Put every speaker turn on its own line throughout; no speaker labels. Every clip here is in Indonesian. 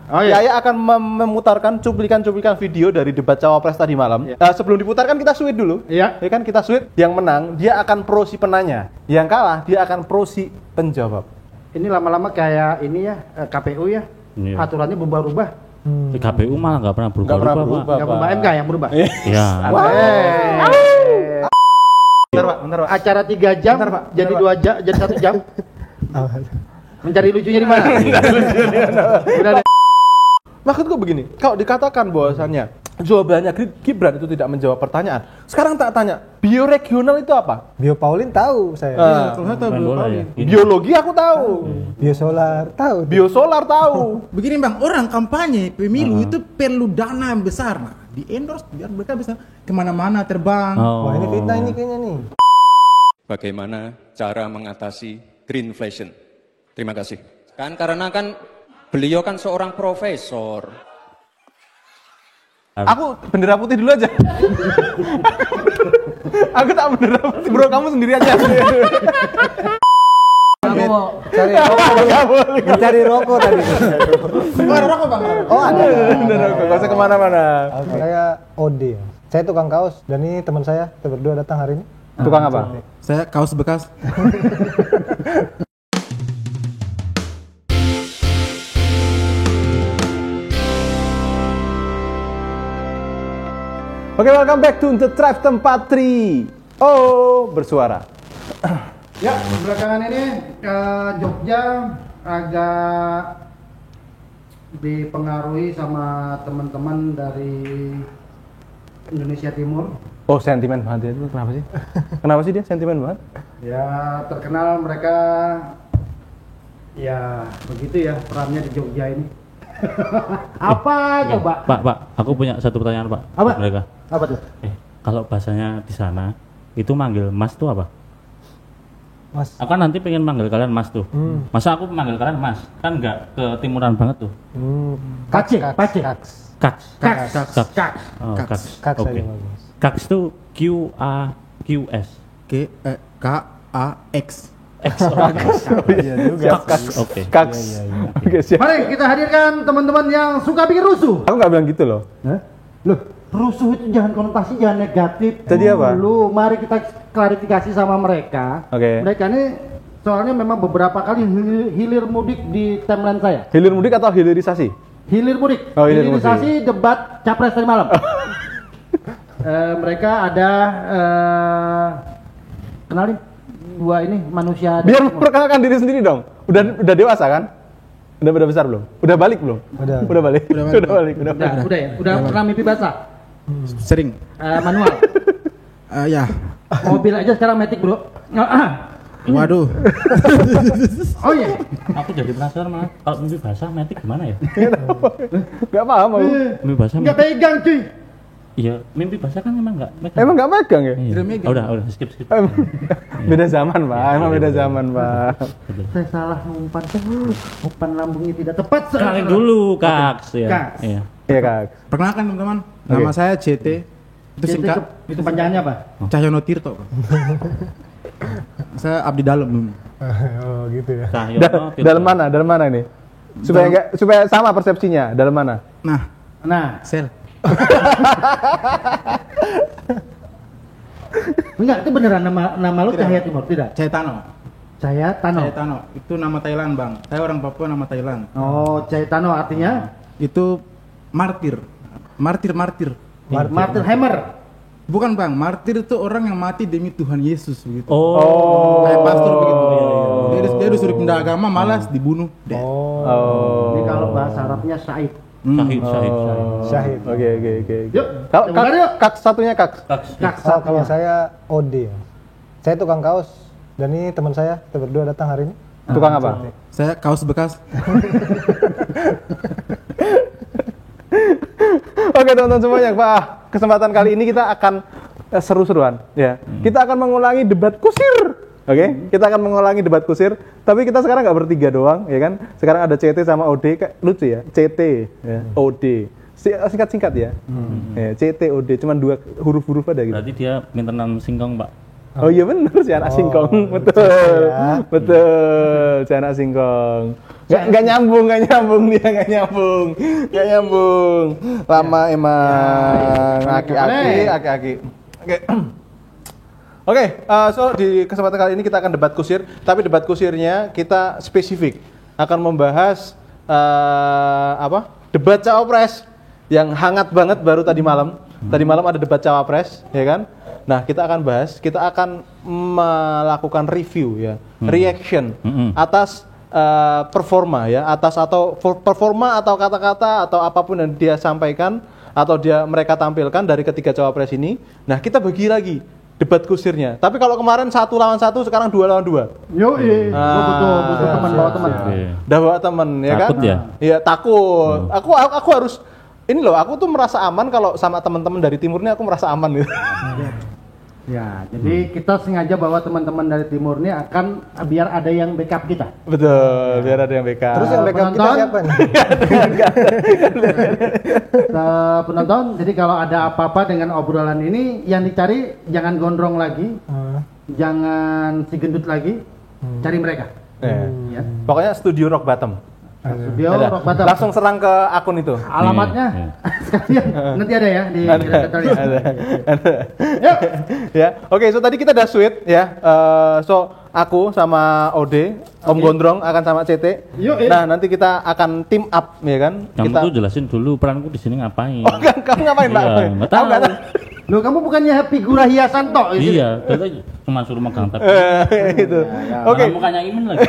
Oh, iya. Yaya akan memutarkan cuplikan-cuplikan video dari debat cawapres tadi malam. Iya. Sebelum diputarkan kita sweet dulu. Iya. Ya kan kita sweet. Yang menang dia akan pro si penanya. Yang kalah dia akan pro si penjawab.
Ini lama-lama kayak ini ya KPU ya. Iya. Aturannya berubah-ubah.
KPU malah nggak pernah berubah-ubah.
Nggak berubah, MK yang berubah.
Iya.
Bentar, Pak.
Acara 3 jam bentar, Pak. Jadi 2 jam, jadi 1 jam. Mencari lucunya di mana? Udah deh.
Maksudku begini, kalau dikatakan bahwasannya jawabannya Gibran itu tidak menjawab pertanyaan. Sekarang tak tanya, bioregional itu apa?
Bio Paulin tahu saya.
Kalau tahu Bio Paulin. Biologi aku tahu.
Biosolar tahu.
Biosolar tahu.
Begini Bang, orang kampanye pemilu itu perlu dana yang besar, nah, di endorse biar mereka bisa kemana-mana terbang.
Wah ini fitnah ini kayaknya nih.
Bagaimana cara mengatasi greenflation? Terima kasih. Karena beliau kan seorang profesor.
Aku bendera putih dulu aja. Aku tak bendera putih, bro. Kamu sendiri aja.
Aku mau cari rokok. Mencari rokok tadi.
Ada rokok Bang?
Oh ada.
Rokok, gak usah kemana-mana.
Saya Ode. Saya tukang kaos dan ini teman saya, kita berdua datang hari ini.
Tukang apa?
Saya kaos bekas.
Oke, welcome back to The Tribe Tempat 3. Oh, bersuara.
Ya, belakangan ini ke Jogja agak dipengaruhi sama teman-teman dari Indonesia Timur.
Oh, sentimen banget itu. Kenapa sih? Kenapa sih dia sentimen banget?
Ya, terkenal mereka ya begitu ya perannya di Jogja ini. Apa coba?
Pak, aku punya satu pertanyaan Pak.
Apa?
Mereka.
Apa tuh?
Kalau bahasanya di sana itu manggil Mas tuh apa?
Mas.
Aku kan nanti pengen manggil kalian Mas tuh. Masa aku manggil kalian Mas? Kan nggak ke timuran banget tuh.
Pace.
Kaks. Oh,
Kaks.
Kaks.
Kaks
Oke.
aja bagus.
Kaks tuh QAQS.
KAX.
X orang Kaks.
Iya juga.
Oke.
Kaks. Oke, siap.
Mari kita hadirkan teman-teman yang suka bikin rusuh.
Aku nggak bilang gitu loh.
Loh, rusuh itu jangan konotasi, jangan negatif.
Tadi apa?
Dulu, mari kita klarifikasi sama mereka.
Oke.
Mereka ini soalnya memang beberapa kali hilir mudik di timeline saya.
Hilir mudik atau hilirisasi?
Hilir mudik.
Oh, hilir mudik.
Hilirisasi debat capres tadi malam. Mereka ada kenalin dua ini manusia.
Biar memperkenalkan diri sendiri dong. Udah dewasa kan? Udah besar belum? Udah balik belum? Udah balik.
Udah ya. Udah pernah mimpi basah?
Sering.
Manual.
Ya.
Mobil aja sekarang matic, Bro.
Waduh.
Oh iya.
Aku jadi penasaran malah. Kalau mimpi basah metik gimana ya?
Gak paham aku.
Mimpi basah.
Enggak pegang, cuy.
Iya, mimpi basah kan emang nggak megang.
Emang nggak megang ya?
Iya.
megang.
Udah, skip.
Beda zaman, Pak. Emang beda zaman, Pak.
Saya salah umpan lambungnya tidak tepat.
Kenalin dulu, Kaks. Ya.
Kaks.
Iya.
Iya, Kak.
Perkenalkan teman-teman. Nama saya CT. Itu singkat.
Itu panjangannya apa?
Cahyono Tirto. Saya abdi dalam.
Oh gitu ya.
Cahyono,
Dalam mana ini? Supaya sama persepsinya. Dalam mana?
Nah,
Sel.
enggak, itu beneran nama lu Cahaya Timur, tidak?
Cahitano.
Cahayatano.
Itu nama Thailand, Bang. Saya orang Papua, nama Thailand.
Oh, Cahayatano artinya
Itu martir. Martir.
Martin Hammer.
Bukan Bang, martir itu orang yang mati demi Tuhan Yesus begitu.
Oh.
Kayak pastor begitu. Dia disuruh pindah agama malas dibunuh.
Ini kalau bahasa Arabnya Syahid.
Syahid.
Oke.
Yuk,
Kak satunya Kak.
Kalau saya Ode. Saya tukang kaos dan ini teman saya, kita berdua datang hari ini.
Tukang apa?
Saya kaos bekas.
Oke, teman-teman semuanya, Pak. Kesempatan kali ini kita akan seru-seruan, ya. Kita akan mengulangi debat kusir. Oke, kita akan mengulangi debat kusir, tapi kita sekarang nggak bertiga doang, ya kan? Sekarang ada CT sama OD, kayak lucu ya, CT, ya, OD, singkat-singkat ya. Ya, CT, OD, cuma 2 huruf-huruf ada gitu.
Berarti dia minta singkong, Pak.
Oh iya bener si anak singkong, betul,
ya.
betul, si anak singkong. Nggak nyambung dia, nggak nyambung. Lama emang, aki-aki. Oke, so di kesempatan kali ini kita akan debat kusir, tapi debat kusirnya kita spesifik akan membahas debat cawapres yang hangat banget baru tadi malam. Tadi malam ada debat cawapres, ya kan? Nah, kita akan bahas, kita akan melakukan review ya, reaction atas performa ya, performa atau kata-kata atau apapun yang dia sampaikan atau mereka tampilkan dari ketiga cawapres ini. Nah, kita bagi lagi debat kusirnya. Tapi kalau kemarin 1 lawan 1, sekarang 2 lawan 2.
Yoi, butuh teman bawa teman.
Udah bawa teman ya kan?
Takut ya?
Iya, takut. Aku harus ini loh, aku tuh merasa aman kalau sama teman-teman dari timur ini, aku merasa aman gitu.
Ya, jadi kita sengaja bawa teman-teman dari timur ini akan biar ada yang backup kita.
Betul, biar ada yang backup.
Terus yang backup kita siapa nih?
Penonton, jadi kalau ada apa-apa dengan obrolan ini, yang dicari jangan gondrong lagi, jangan si gendut lagi, cari mereka. Ya.
Pokoknya studio Rock Bottom.
Studio
Ada.
Rock Bottom.
Langsung serang ke akun itu.
Alamatnya sekalian nanti ada ya di
Ada.
Yuk.
Ya, oke. So tadi kita udah sweet ya. So aku sama Ode, Om Gondrong akan sama CT.
Yuk,
Nah, nanti kita akan team up ya kan.
Kamu tuh jelasin dulu peranku di sini ngapain.
Oh, kamu ngapain, Pak?
Iya, nggak tahu.
Nggak tahu.
Loh, kamu bukannya figura hiasan tok di sini?
Iya, tadi cuma suruh megang tapi.
Itu.
Malah
Oke.
mukanya Imin lagi.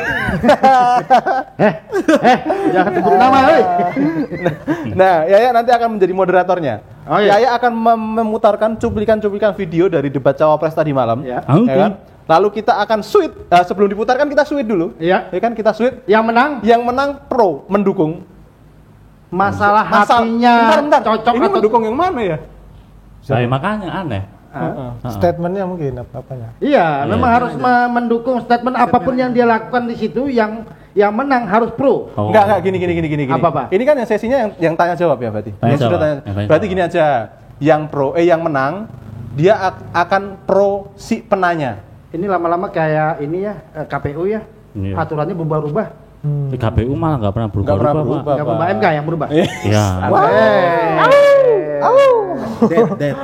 Jangan sebut nama, woi.
Nah, Yaya nanti akan menjadi moderatornya.
Oh, iya.
Yaya akan memutarkan cuplikan-cuplikan video dari debat cawapres tadi malam.
Ya.
Oke.
Ya kan? Lalu kita akan sweet. Sebelum diputarkan kita sweet dulu.
Iya.
Ya kan, kita sweet.
Yang menang
Yang menang pro mendukung.
masalah hatinya
Bentar.
cocok
Ini
atau
mendukung yang mana ya?
Saya makanya aneh.
Statementnya mungkin apanya?
Iya, memang harus mendukung statement apapun yang dia lakukan di situ, yang menang harus pro.
Oh.
Enggak, gini.
Apa, Pak?
Ini kan yang sesinya yang tanya jawab ya berarti.
Tanya
Yang sudah
jawab.
tanya.
Yang tanya
Berarti
jawab.
gini aja. Yang menang dia akan pro si penanya.
Ini lama-lama kayak ini ya, KPU ya.
Iya.
Aturannya berubah-ubah.
Di KPU malah nggak pernah
Nggak pernah
berubah-ubah,
berubah.
Pak.
Enggak berubah, MK yang berubah.
Iya.
Dead.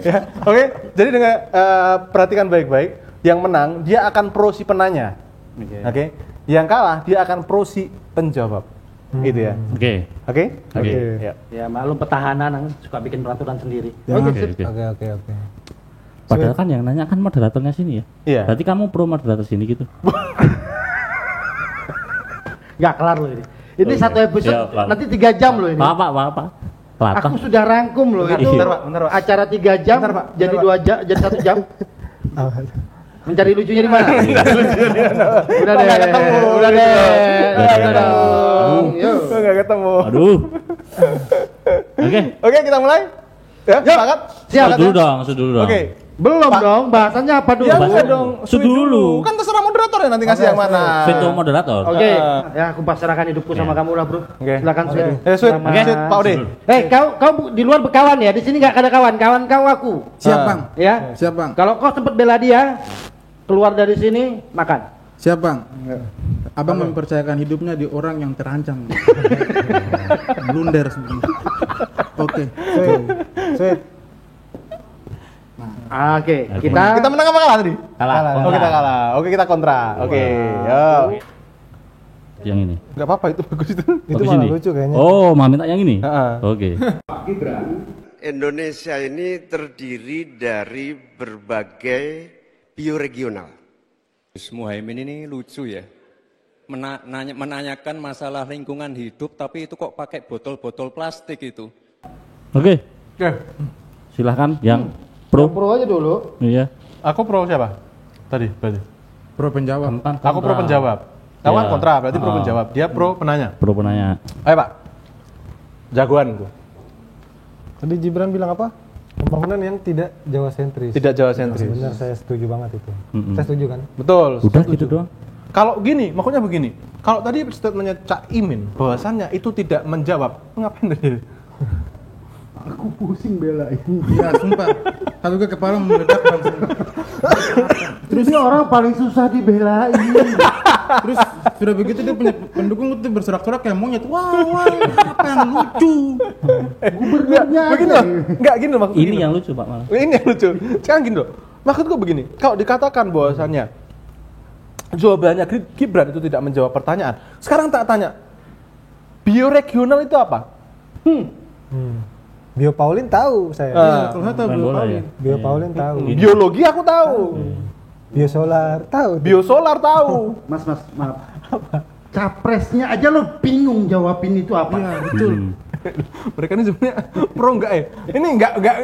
Ya, oke. Jadi dengan perhatikan baik-baik. Yang menang dia akan pro si penanya. Oke. Yang kalah dia akan pro si penjawab. Gitu ya.
Oke.
Oke?
Oke.
Ya.
Ya maklum petahana suka bikin peraturan sendiri.
Oke.
Oke.
Padahal kan yang nanya kan moderatornya sini ya.
Iya.
Berarti kamu pro moderator sini gitu.
Nggak kelar loh ini. Ini
Oke.
satu episode
Siap, Pak.
nanti 3 jam loh ini.
Pak. Latah.
Aku sudah rangkum loh itu.
Bentar, Pak.
Acara 3 jam
Bentar, Pak.
jadi
Bentar,
2 jam, jadi 1 jam. Mencari lucunya di mana? Udah deh.
Nggak ketemu.
Udah deh.
Nggak
Udah dong. Yuk.
Nggak ketemu.
Aduh. Oke.
Oke, kita mulai. Ya, sepakat?
Siap.
Sud dulu dong.
Oke.
Belum dong, bahasannya apa dulu?
Ya
Bahasa-
udah dong.
Sud dulu.
Kan terserah moderator ya nanti ngasih yang mana.
Veto moderator.
Oke. Ya, aku pasrahkan hidupku sama kamu lah, Bro.
Oke.
Silakan Sweet.
Sweet,
Sama-
Sweet, Pak Ode.
Kau di luar berkawan ya. Di sini nggak ada kawan. Kawan kau aku.
Siap, Bang.
Ya.
Siap, Bang.
Kalau kau sempat bela dia, keluar dari sini makan.
Siap, Bang. Abang mempercayakan hidupnya di orang yang terancam. Blunder sebenarnya. Oke.
Sweet.
Oke,
Oke.
kita
Menang apa kalah tadi?
Kalah.
Oh, kita kalah. Oke, kita kontra. Oke. Yo.
Yang ini.
Enggak apa-apa itu bagus itu.
Itu
Bagus
malah
ini.
lucu kayaknya.
Oh, mau minta yang ini?
Heeh.
Oke.
Indonesia ini terdiri dari berbagai bioregional. Gus Muhaimin ini lucu ya, menanyakan masalah lingkungan hidup, tapi itu kok pakai botol-botol plastik itu.
Oke.
Oke.
Silahkan yang pro.
pro aja dulu.
Iya.
Aku pro siapa? Tadi berarti.
Pro penjawab.
Aku pro penjawab. Kamu kan
Iya.
kontra, berarti pro
Oh.
penjawab. Dia pro penanya.
Pro penanya.
Ayo, Pak. Jagoanku.
Tadi Gibran bilang apa? Pembangunan yang tidak Jawa sentris.
Tidak Jawa sentris.
Benar, saya setuju banget itu.
Mm-mm.
Saya setuju kan?
Betul.
Udah
setuju.
gitu doang.
Kalau gini, maksudnya begini. Kalau tadi statementnya Cak Imin, bahwasannya itu tidak menjawab, ngapain tadi?
Aku pusing belain.
Ya sumpah, kalau gue kepala meledak langsung.
Terus ini orang paling susah dibelain.
Terus sudah begitu dia punya pendukung itu bersorak-sorak kayak monyet. Wah, apa yang lucu?
Gubernurnya
Begini
aja.
loh, enggak gini loh maksud
Ini
gini.
yang lucu Pak malah.
Ini yang lucu. Sekarang gini loh, maksudku begini, kalau dikatakan bahwasannya jawabannya Gibran itu tidak menjawab pertanyaan. Sekarang tak tanya, bioregional itu apa?
Bio Paulin tahu saya.
Kalau saya tahu
Main
belum
bola
tahu.
ya.
Bio Paulin tahu.
Biologi aku tahu,
Bio Solar tahu.
biosolar tahu.
Mas, maaf. Capresnya aja lo bingung jawabin itu apa.
Iya, betul.
Mereka ini sebenarnya pro enggak ya? Ini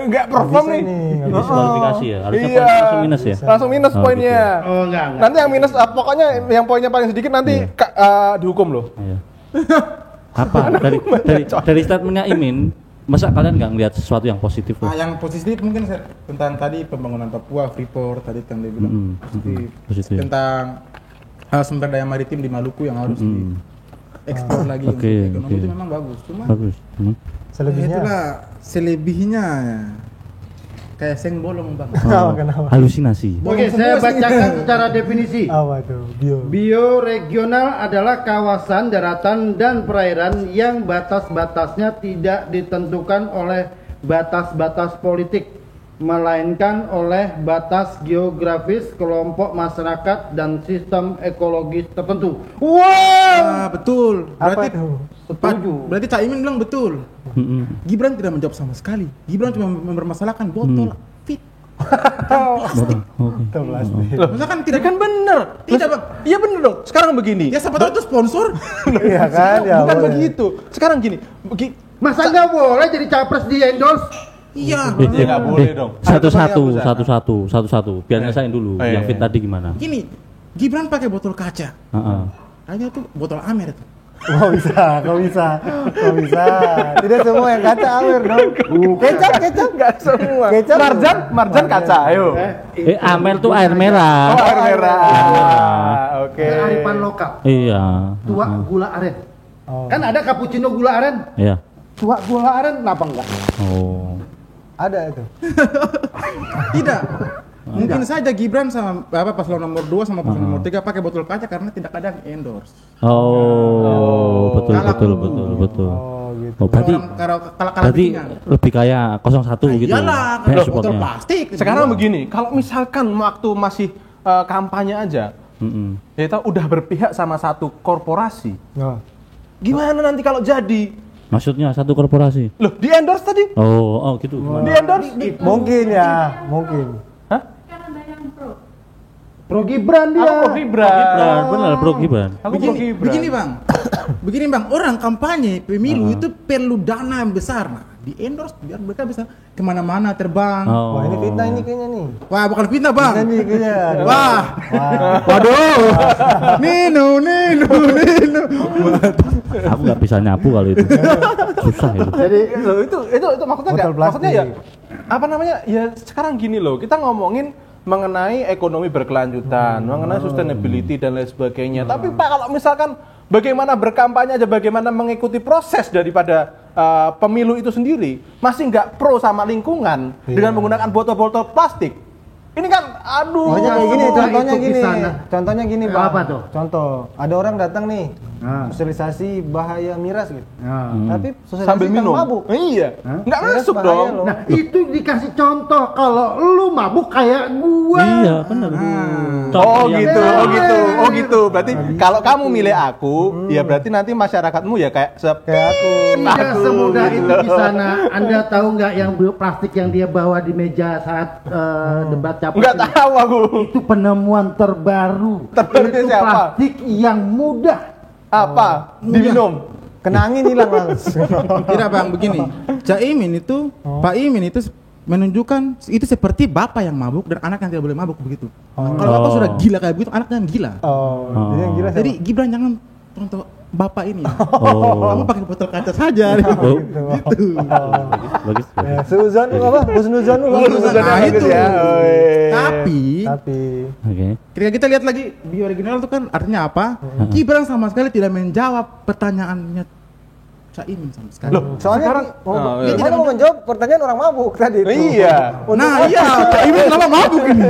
enggak perform
bisa
nih.
nih, nggak
Bisa kualifikasi ya. Harusnya
Iya.
poin langsung minus ya.
Langsung minus
Oh,
poinnya.
Oh, enggak.
Nanti yang minus pokoknya yang poinnya paling sedikit nanti dihukum loh.
Iya. Apa dari statementnya Imin, masa kalian nggak ngeliat sesuatu yang positif loh?
Yang positif mungkin tentang tadi pembangunan Papua, Freeport tadi kan dia bilang
Positif.
tentang sumber daya maritim di Maluku yang harus diekspor lagi untuk
Oke,
ekonomi
oke.
itu memang bagus. Cuma
Bagus.
Selebihnya.
itulah selebihnya kayak seng bolong bang.
Kenapa?
Halusinasi.
Oke, saya bacakan secara definisi.
Apa tuh? Bio.
Bioregional adalah kawasan daratan dan perairan yang batas-batasnya tidak ditentukan oleh batas-batas politik, melainkan oleh batas geografis kelompok masyarakat dan sistem ekologis tertentu.
Betul.
Apa
Berarti
tuh?
berarti Cak Imin bilang betul. Gibran tidak menjawab sama sekali. Gibran cuma mempermasalahkan botol fit.
Tuh plastik.
Loh,
Masa kan tidak
kan bener.
Tidak, Bang.
Iya bener dong. Sekarang begini.
Ya siapa tahu itu sponsor.
Iya kan? Ya
Bukan
boleh.
begitu. Sekarang gini.
Masa nggak boleh jadi capres di endorse?
Iya.
nggak boleh dong.
Satu-satu. Biar ngesain dulu.
Oh, iya,
Yang fit
iya.
tadi gimana?
Gini, Gibran pakai botol kaca.
Heeh.
Kayaknya tuh botol Amer itu.
Kok bisa? Tidak semua yang kaca Amer dong. Kecap.
Enggak semua.
Kecap.
Marjan kaca, ayo.
Amer tuh air merah.
Oh, air merah. Oke.
Kearifan lokal.
Iya.
Tua gula aren.
Oh.
Kan ada cappuccino gula aren.
Iya.
Tua gula aren kenapa enggak?
Oh.
Ada itu.
Tidak. Mungkin saja Gibran sama paslon nomor 2 sama paslon nomor 3 pakai botol kaca karena tidak ada yang endorse.
Oh, betul.
Oh gitu.
Oh, berarti
Kalau
berarti lebih kayak 01 gitu.
iyalah,
Kayak
kalau botol
supportnya.
plastik.
Sekarang begini, kalau misalkan waktu masih kampanye aja, kita udah berpihak sama satu korporasi.
Oh.
Gimana nanti kalau jadi?
Maksudnya satu korporasi.
Loh, di endorse tadi?
Oh gitu. Gimana?
Di endorse?
Mungkin ya, mungkin.
Pro Gibran dia.
Aku pro Gibran.
Benar, Bro Gibran.
Aku pro Gibran.
Begini bang, begini bang, orang kampanye pemilu itu perlu dana yang besar. Nah, di endorse biar mereka bisa kemana-mana terbang.
Oh.
Wah ini fitnah ini kayaknya nih.
Wah bukan fitnah bang.
Ini kayaknya. Aduh.
Wah, waduh, Nino.
Aku nggak bisa nyapu kalau itu. Susah itu.
Jadi loh, itu maksudnya enggak,
Botol plastik.
maksudnya ya apa namanya? Ya sekarang gini loh, kita ngomongin mengenai ekonomi berkelanjutan, mengenai sustainability dan lain sebagainya. Tapi Pak kalau misalkan bagaimana berkampanye aja, bagaimana mengikuti proses daripada pemilu itu sendiri, masih nggak pro sama lingkungan dengan menggunakan botol-botol plastik. Ini kan, aduh.
Pokoknya kayak gini,
Semoga
contohnya
itu
gini.
kisana.
Contohnya gini, Bang.
Apa tuh?
Contoh, ada orang datang nih,
Ah.
sosialisasi bahaya miras gitu.
Nah.
Tapi sosialisasi
Sambil
kan
minum.
mabuk.
Iya. Nggak
Miras
masuk
bahaya
dong.
loh.
Nah, itu dikasih contoh kalau lu mabuk kayak gua.
Iya, benar.
Oh gitu. Berarti kalau kamu milih aku, ya berarti nanti masyarakatmu ya kayak
Kayak aku.
Tidak
Aku
semudah
gitu
itu
loh.
di sana. Anda tahu nggak yang plastik yang dia bawa di meja saat debat capres?
nggak
ini?
tahu aku.
Itu penemuan terbaru.
Terbarunya
Itu
siapa?
plastik yang mudah.
Apa? Diminum.
Kena angin hilang langsung.
Tidak bang, begini. Caimin itu, Pak Imin itu menunjukkan itu seperti bapak yang mabuk dan anak yang tidak boleh mabuk begitu. Kalau bapak sudah gila kayak begitu, anak jangan gila.
Jadi yang gila siapa?
Jadi Gibran jangan contoh bapak ini.
Oh.
Kamu pakai botol kaca saja.
Oh.
Gitu.
Bagus.
Ya, Suzon apa? Husnuzon lu.
Nah itu.
ya.
Tapi
Oke.
ketika kita lihat lagi bioregional itu kan artinya apa? Gibran sama sekali tidak menjawab pertanyaannya Caimin sama sekali.
Loh,
Soalnya
sekarang
dia tidak mau menjawab pertanyaan orang mabuk tadi itu.
Iya.
Nah iya, Caimin kenapa mabuk ini?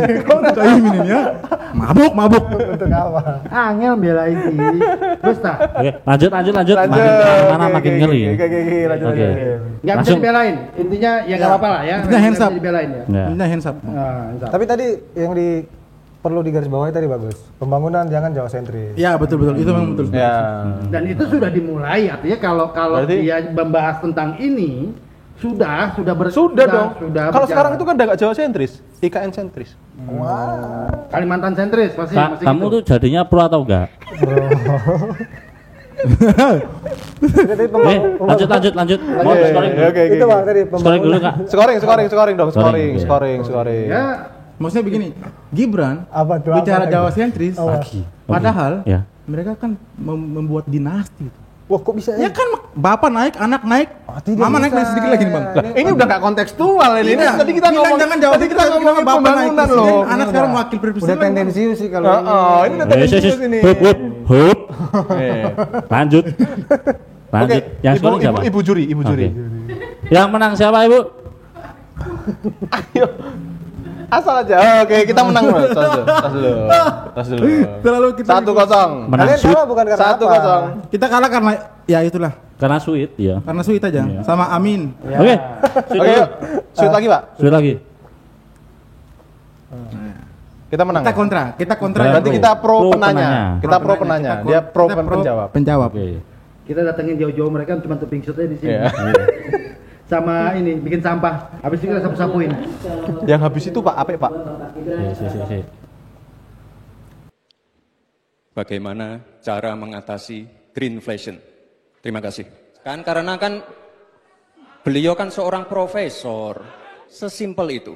Caimin ini ya, mabuk.
Untuk apa?
Angel belain sih. Terus tak?
Oke, lanjut. Mana makin ngeri.
Oke, lanjut.
Oke.
Nggak bisa
Langsung.
dibelain. Intinya ya nggak apa-apa lah ya.
Intinya hands
Nggak
up.
bisa dibelain ya.
Ya.
Ini hands up.
Nah,
Tapi tadi yang perlu digarisbawahi tadi bagus. Pembangunan jangan Jawa sentris.
Ya betul itu memang betul.
Ya.
Dan itu sudah dimulai, artinya kalau
Berarti-
dia membahas tentang ini sudah
Sudah dong.
sudah
Kalau
berjalan.
sekarang itu kan udah nggak Jawa sentris, IKN sentris.
Kalimantan sentris pasti masih
Kamu
gitu.
tuh jadinya pro atau enggak?
Jadi
Lanjut. Mau scoring dulu.
Oke.
Itu Bang tadi
Scoring dulu Kak.
Scoring dong,
Scoring,
scoring.
Ya,
Maksudnya begini, Gibran
Apa tuh,
bicara
apa
Jawa
lagi?
sentris,
Oh,
padahal
Ya.
mereka kan membuat dinasti.
Wah kok bisa
Ya kan bapak naik, anak naik,
tidak
mama naik
bisa.
sedikit lagi nih bang.
Lah, ini udah nggak kontekstual ini. Ini
Iya.
tadi kita
Bilang
ngomong,
jangan Jawa
tadi kita
Sentris,
ngomongin
bapak naik
pembangunan
presiden,
loh.
anak sekarang wakil
Udah
presiden.
tendensius sih kalau
Ini udah tendensius ini.
Hup. Lanjut.
Oke,
Yang scoring siapa?
ibu juri.
Oke. Yang menang siapa Ibu?
Ayo. Asal aja. Oke, kita menang dulu. Tas dulu.
Terlalu kita
1-0.
Menang
kalian
sweet
kalah bukan karena
1-0.
apa?
kita kalah karena ya itulah,
karena sweet ya.
karena sweet aja
Iya.
sama Amin.
Oke. Sweet
Oke,
dulu.
yuk. Shoot lagi, Pak.
Sweet lagi.
Kita menang.
Kita kontra.
Berarti kita pro
Pro
penanya.
penanya.
Kita pro penanya. Dia pro
Kita
penjawab.
Penjawab.
Oke.
kita datengin jauh-jauh mereka cuma tuh shotnya di sini.
Iya.
Sama ini bikin sampah. Habis itu kita sapu-sapuin.
Yang habis itu Pak, apa Pak?
Si.
Bagaimana cara mengatasi greenflation? Terima kasih. Karena beliau kan seorang profesor, sesimpel itu.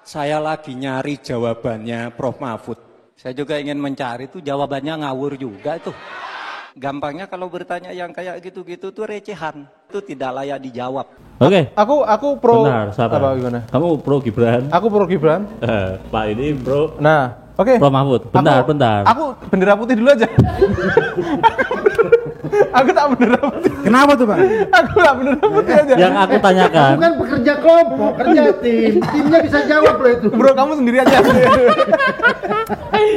Saya lagi nyari jawabannya Prof. Mahfud.
Saya juga ingin mencari tuh jawabannya ngawur juga tuh. Gampangnya kalau bertanya yang kayak gitu-gitu tuh recehan. Itu tidak layak dijawab.
Oke.
Aku pro.
Benar, siapa?
Apa gimana?
Kamu pro Gibran.
Aku pro Gibran.
Pak ini pro
Nah, oke.
Pro Mahfud. Bentar.
Aku bendera putih dulu aja. Aku tak bendera putih.
Kenapa tuh Pak?
Aku tak bendera putih aja.
Yang aku tanyakan.
Bukan pekerja kelompok, kerja tim. Timnya bisa jawab loh itu.
Bro, kamu sendiri aja.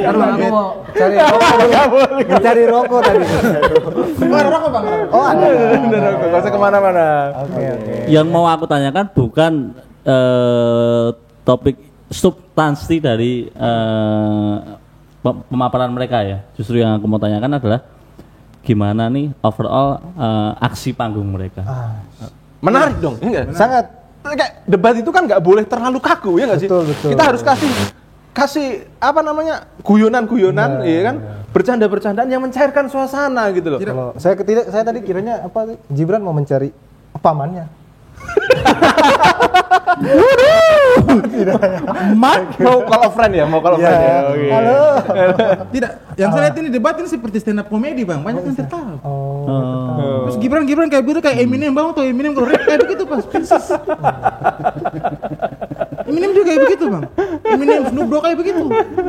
Karena aku mau cari rokok dulu. Mencari rokok tadi.
Ada rokok Bang.
Oh ada.
Bener, gak usah kemana-mana.
Oke.
Yang mau aku tanyakan bukan topik substansi dari pemaparan mereka ya. Justru yang aku mau tanyakan adalah gimana nih overall aksi panggung mereka.
Menarik dong, enggak?
Sangat.
Kayak debat itu kan nggak boleh terlalu kaku ya nggak sih?
Betul.
Kita harus kasih apa namanya guyonan, iya kan? Bercanda-bercandaan yang mencairkan suasana gitu loh.
Kalau saya tadi kiranya apa? Gibran mau mencari pamannya.
Mau call a friend ya, Oke.
Halo.
Tidak, yang saya lihat ini debat ini seperti stand up komedi Bang, banyak yang tertawa.
Oh.
Terus Gibran kayak begitu kayak Eminem Bang, atau Eminem kalau rap kayak begitu pas. Eminem juga kayak begitu Bang. Eminem Snoop Dogg kayak begitu.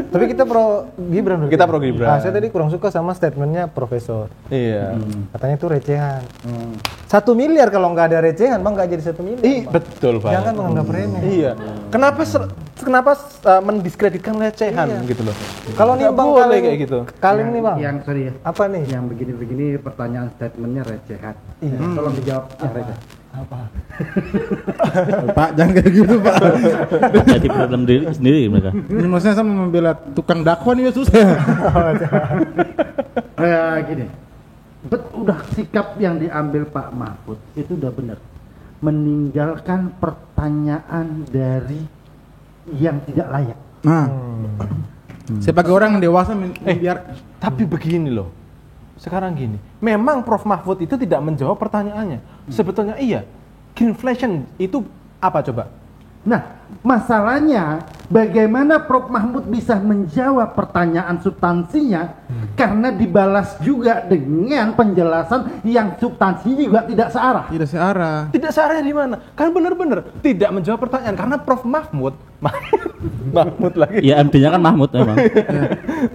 Tapi kita pro Gibran. berarti.
Kita pro Gibran.
Ah, saya tadi kurang suka sama statementnya Profesor.
Iya.
Katanya itu recehan. 1 miliar kalau nggak ada recehan, Bang nggak jadi 1 miliar.
Ih,
Bang.
betul Pak.
Jangan menganggap remeh.
Iya. Kenapa mendiskreditkan recehan gitu loh?
Kalau nih
Nggak
Bang
boleh
Kaling,
kayak gitu.
Kaling nih Bang.
Yang sorry ya.
Apa nih?
Yang begini-begini pertanyaan statementnya recehan.
Iya.
Tolong dijawab yang receh.
Pak, jangan kayak gitu Pak.
Jadi problem diri sendiri mereka.
Ini maksudnya sama membela tukang dakwah nih ya susah.
Gini. Udah sikap yang diambil Pak Mahfud itu udah benar. Meninggalkan pertanyaan dari yang tidak layak.
Nah, sebagai orang yang dewasa biar
Tapi begini loh. Sekarang gini, memang Prof. Mahfud itu tidak menjawab pertanyaannya. Sebetulnya iya. Greenflation itu apa coba?
Nah, masalahnya bagaimana Prof. Mahfud bisa menjawab pertanyaan substansinya karena dibalas juga dengan penjelasan yang substansinya juga tidak searah.
tidak searah.
Tidak searahnya di mana? Kan benar-benar tidak menjawab pertanyaan karena Prof. Mahfud Mahmud lagi.
Ya MD-nya kan Mahmud memang.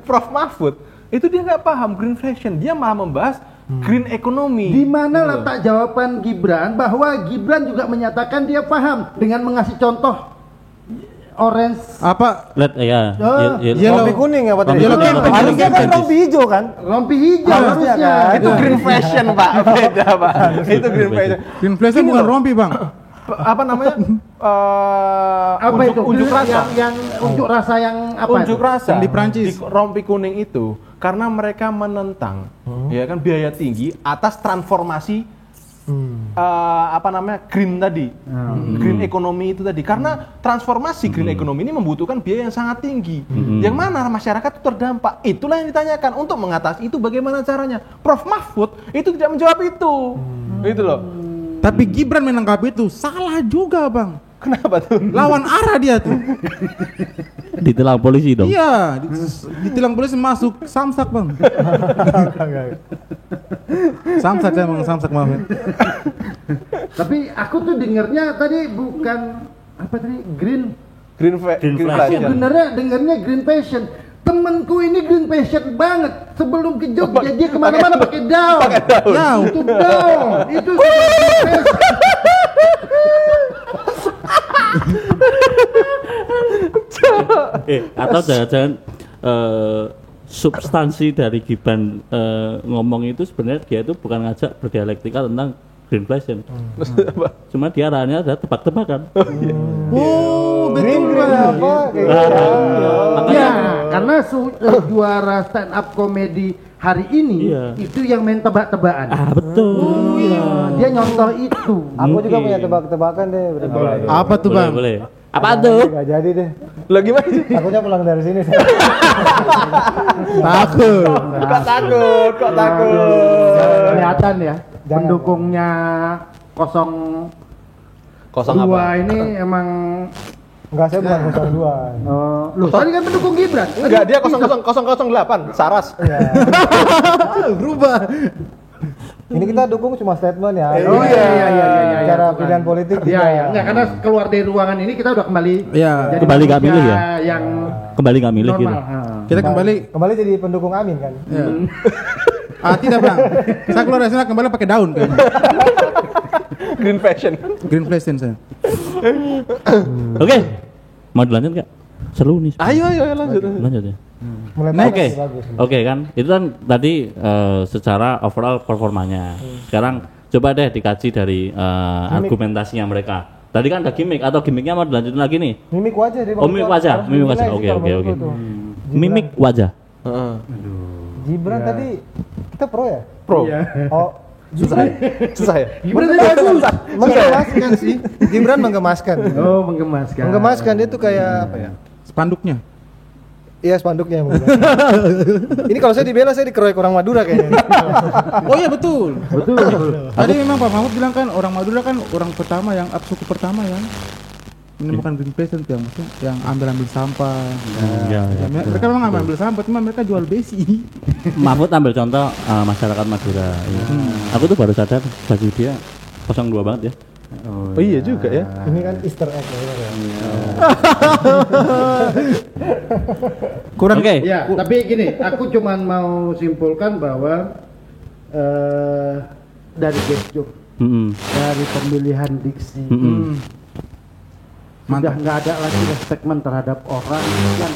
Prof. Mahfud itu dia nggak paham green fashion, dia malah membahas green economy.
Di mana
Gitu loh.
letak jawaban Gibran bahwa Gibran juga menyatakan dia paham dengan mengasih contoh orange
Apa?
Rompi kuning apa tadi?
Yellow campaign,
Harusnya
yellow
kan
campaign.
rompi hijau kan?
rompi hijau
Harusnya
harusnya.
kan?
Itu green fashion, Pak. Beda, Pak. Itu green fashion.
Green fashion
Gini
bukan
loh.
rompi, Bang.
Apa namanya?
Apa itu?
Unjuk rasa.
Yang unjuk rasa yang apa?
Unjuk
itu?
rasa
Yang di Prancis.
rompi kuning itu karena mereka menentang ya kan biaya tinggi atas transformasi green tadi, green ekonomi itu tadi. Karena transformasi green ekonomi ini membutuhkan biaya yang sangat tinggi, yang mana masyarakat itu terdampak. Itulah yang ditanyakan untuk mengatasi itu bagaimana caranya. Prof Mahfud itu tidak menjawab itu, gitu loh.
Tapi Gibran menangkap itu salah juga, Bang.
Kenapa tuh?
Lawan arah dia tuh.
Ditilang polisi dong.
Iya, ditilang polisi masuk samsak, Bang. Samsak saya Bang, samsak maaf. Ya.
Tapi aku tuh dengernya tadi bukan apa tadi green.
Green
Aku
fashion.
benernya dengernya green fashion. Temenku ini green fashion banget. Sebelum ke Jogja dia kemana-mana pakai daun.
Ya,
Itu daun. Itu green fashion.
Atau jangan-jangan substansi dari Gibran ngomong itu sebenarnya dia itu bukan ngajak berdialektika tentang green fashion. Cuma dia arahnya adalah tebak-tebakan.
oh,
Green
betul,
green
Bang.
apa? Kayak gitu.
Ya, karena juara stand up comedy hari ini
Iya.
itu yang main tebak-tebakan.
Betul.
Dia nyontoh itu.
Aku juga
Mungkin.
punya tebak-tebakan deh.
Apa tuh, Bang?
Boleh. Apa tuh?
Gak jadi deh.
Lah gimana sih?
Takutnya pulang dari sini.
Takut.
Kok takut? Kok takut?
Kelihatan ya.
Jangan.
Pendukungnya 02
Kosong apa?
ini emang
Enggak, saya bukan 02.
loh tadi kan pendukung Gibran.
Enggak, dia 008 Saras.
Berubah.
Ini kita dukung cuma statement ya.
Oh iya.
Cara
bukan.
pilihan politik.
Iya iya. Enggak, karena keluar dari ruangan ini kita udah kembali.
Iya.
jadi
Kembali nggak
manusia
milih ya?
Yang
Kembali nggak milih gitu.
normal.
Kita kembali.
Kembali jadi pendukung Amin kan.
Ya. Tidak, Bang. Saya keluar dari sana kembali pakai daun kayaknya.
Green fashion.
Green fashion saya.
Oke. Mau dilanjut nggak? Seru nih.
Ayo lanjut.
Lanjut ya.
Mulai
Oke,
bagus.
oke kan, itu kan tadi secara overall performanya. Sekarang coba deh dikaji dari argumentasinya mereka. Tadi kan ada gimmick atau gimmicknya mau dilanjutin lagi nih?
Mimik wajah deh.
Oh, mimik wajah, mimik wajah. Oke. Mimik wajah.
Gibran tadi kita pro ya?
Pro.
Oh,
Susah ya?
Gibran tadi bagus.
menggemaskan sih. Gibran menggemaskan.
Oh, menggemaskan.
Menggemaskan dia tuh kayak apa ya?
Spanduknya.
Iya, spanduknya yang menggemaskan. Ini kalau saya dibela saya dikeroyok orang Madura kayaknya.
Oh iya betul.
Betul.
Tadi memang Pak Mahfud bilang kan orang Madura kan orang pertama yang suku pertama yang menemukan green fashion tuh yang maksudnya yang ambil sampah.
Ya.
Mereka memang ambil sampah, cuma mereka jual besi.
Mahfud ambil contoh masyarakat Madura. Iya. Aku tuh baru sadar baju dia 02 banget ya.
Oh iya juga ya.
Ini kan Easter egg ya.
Kurang.
Oke.
Ya, tapi gini, aku cuman mau simpulkan bahwa dari gesture, dari pemilihan diksi, sudah nggak ada lagi respectment terhadap orang yang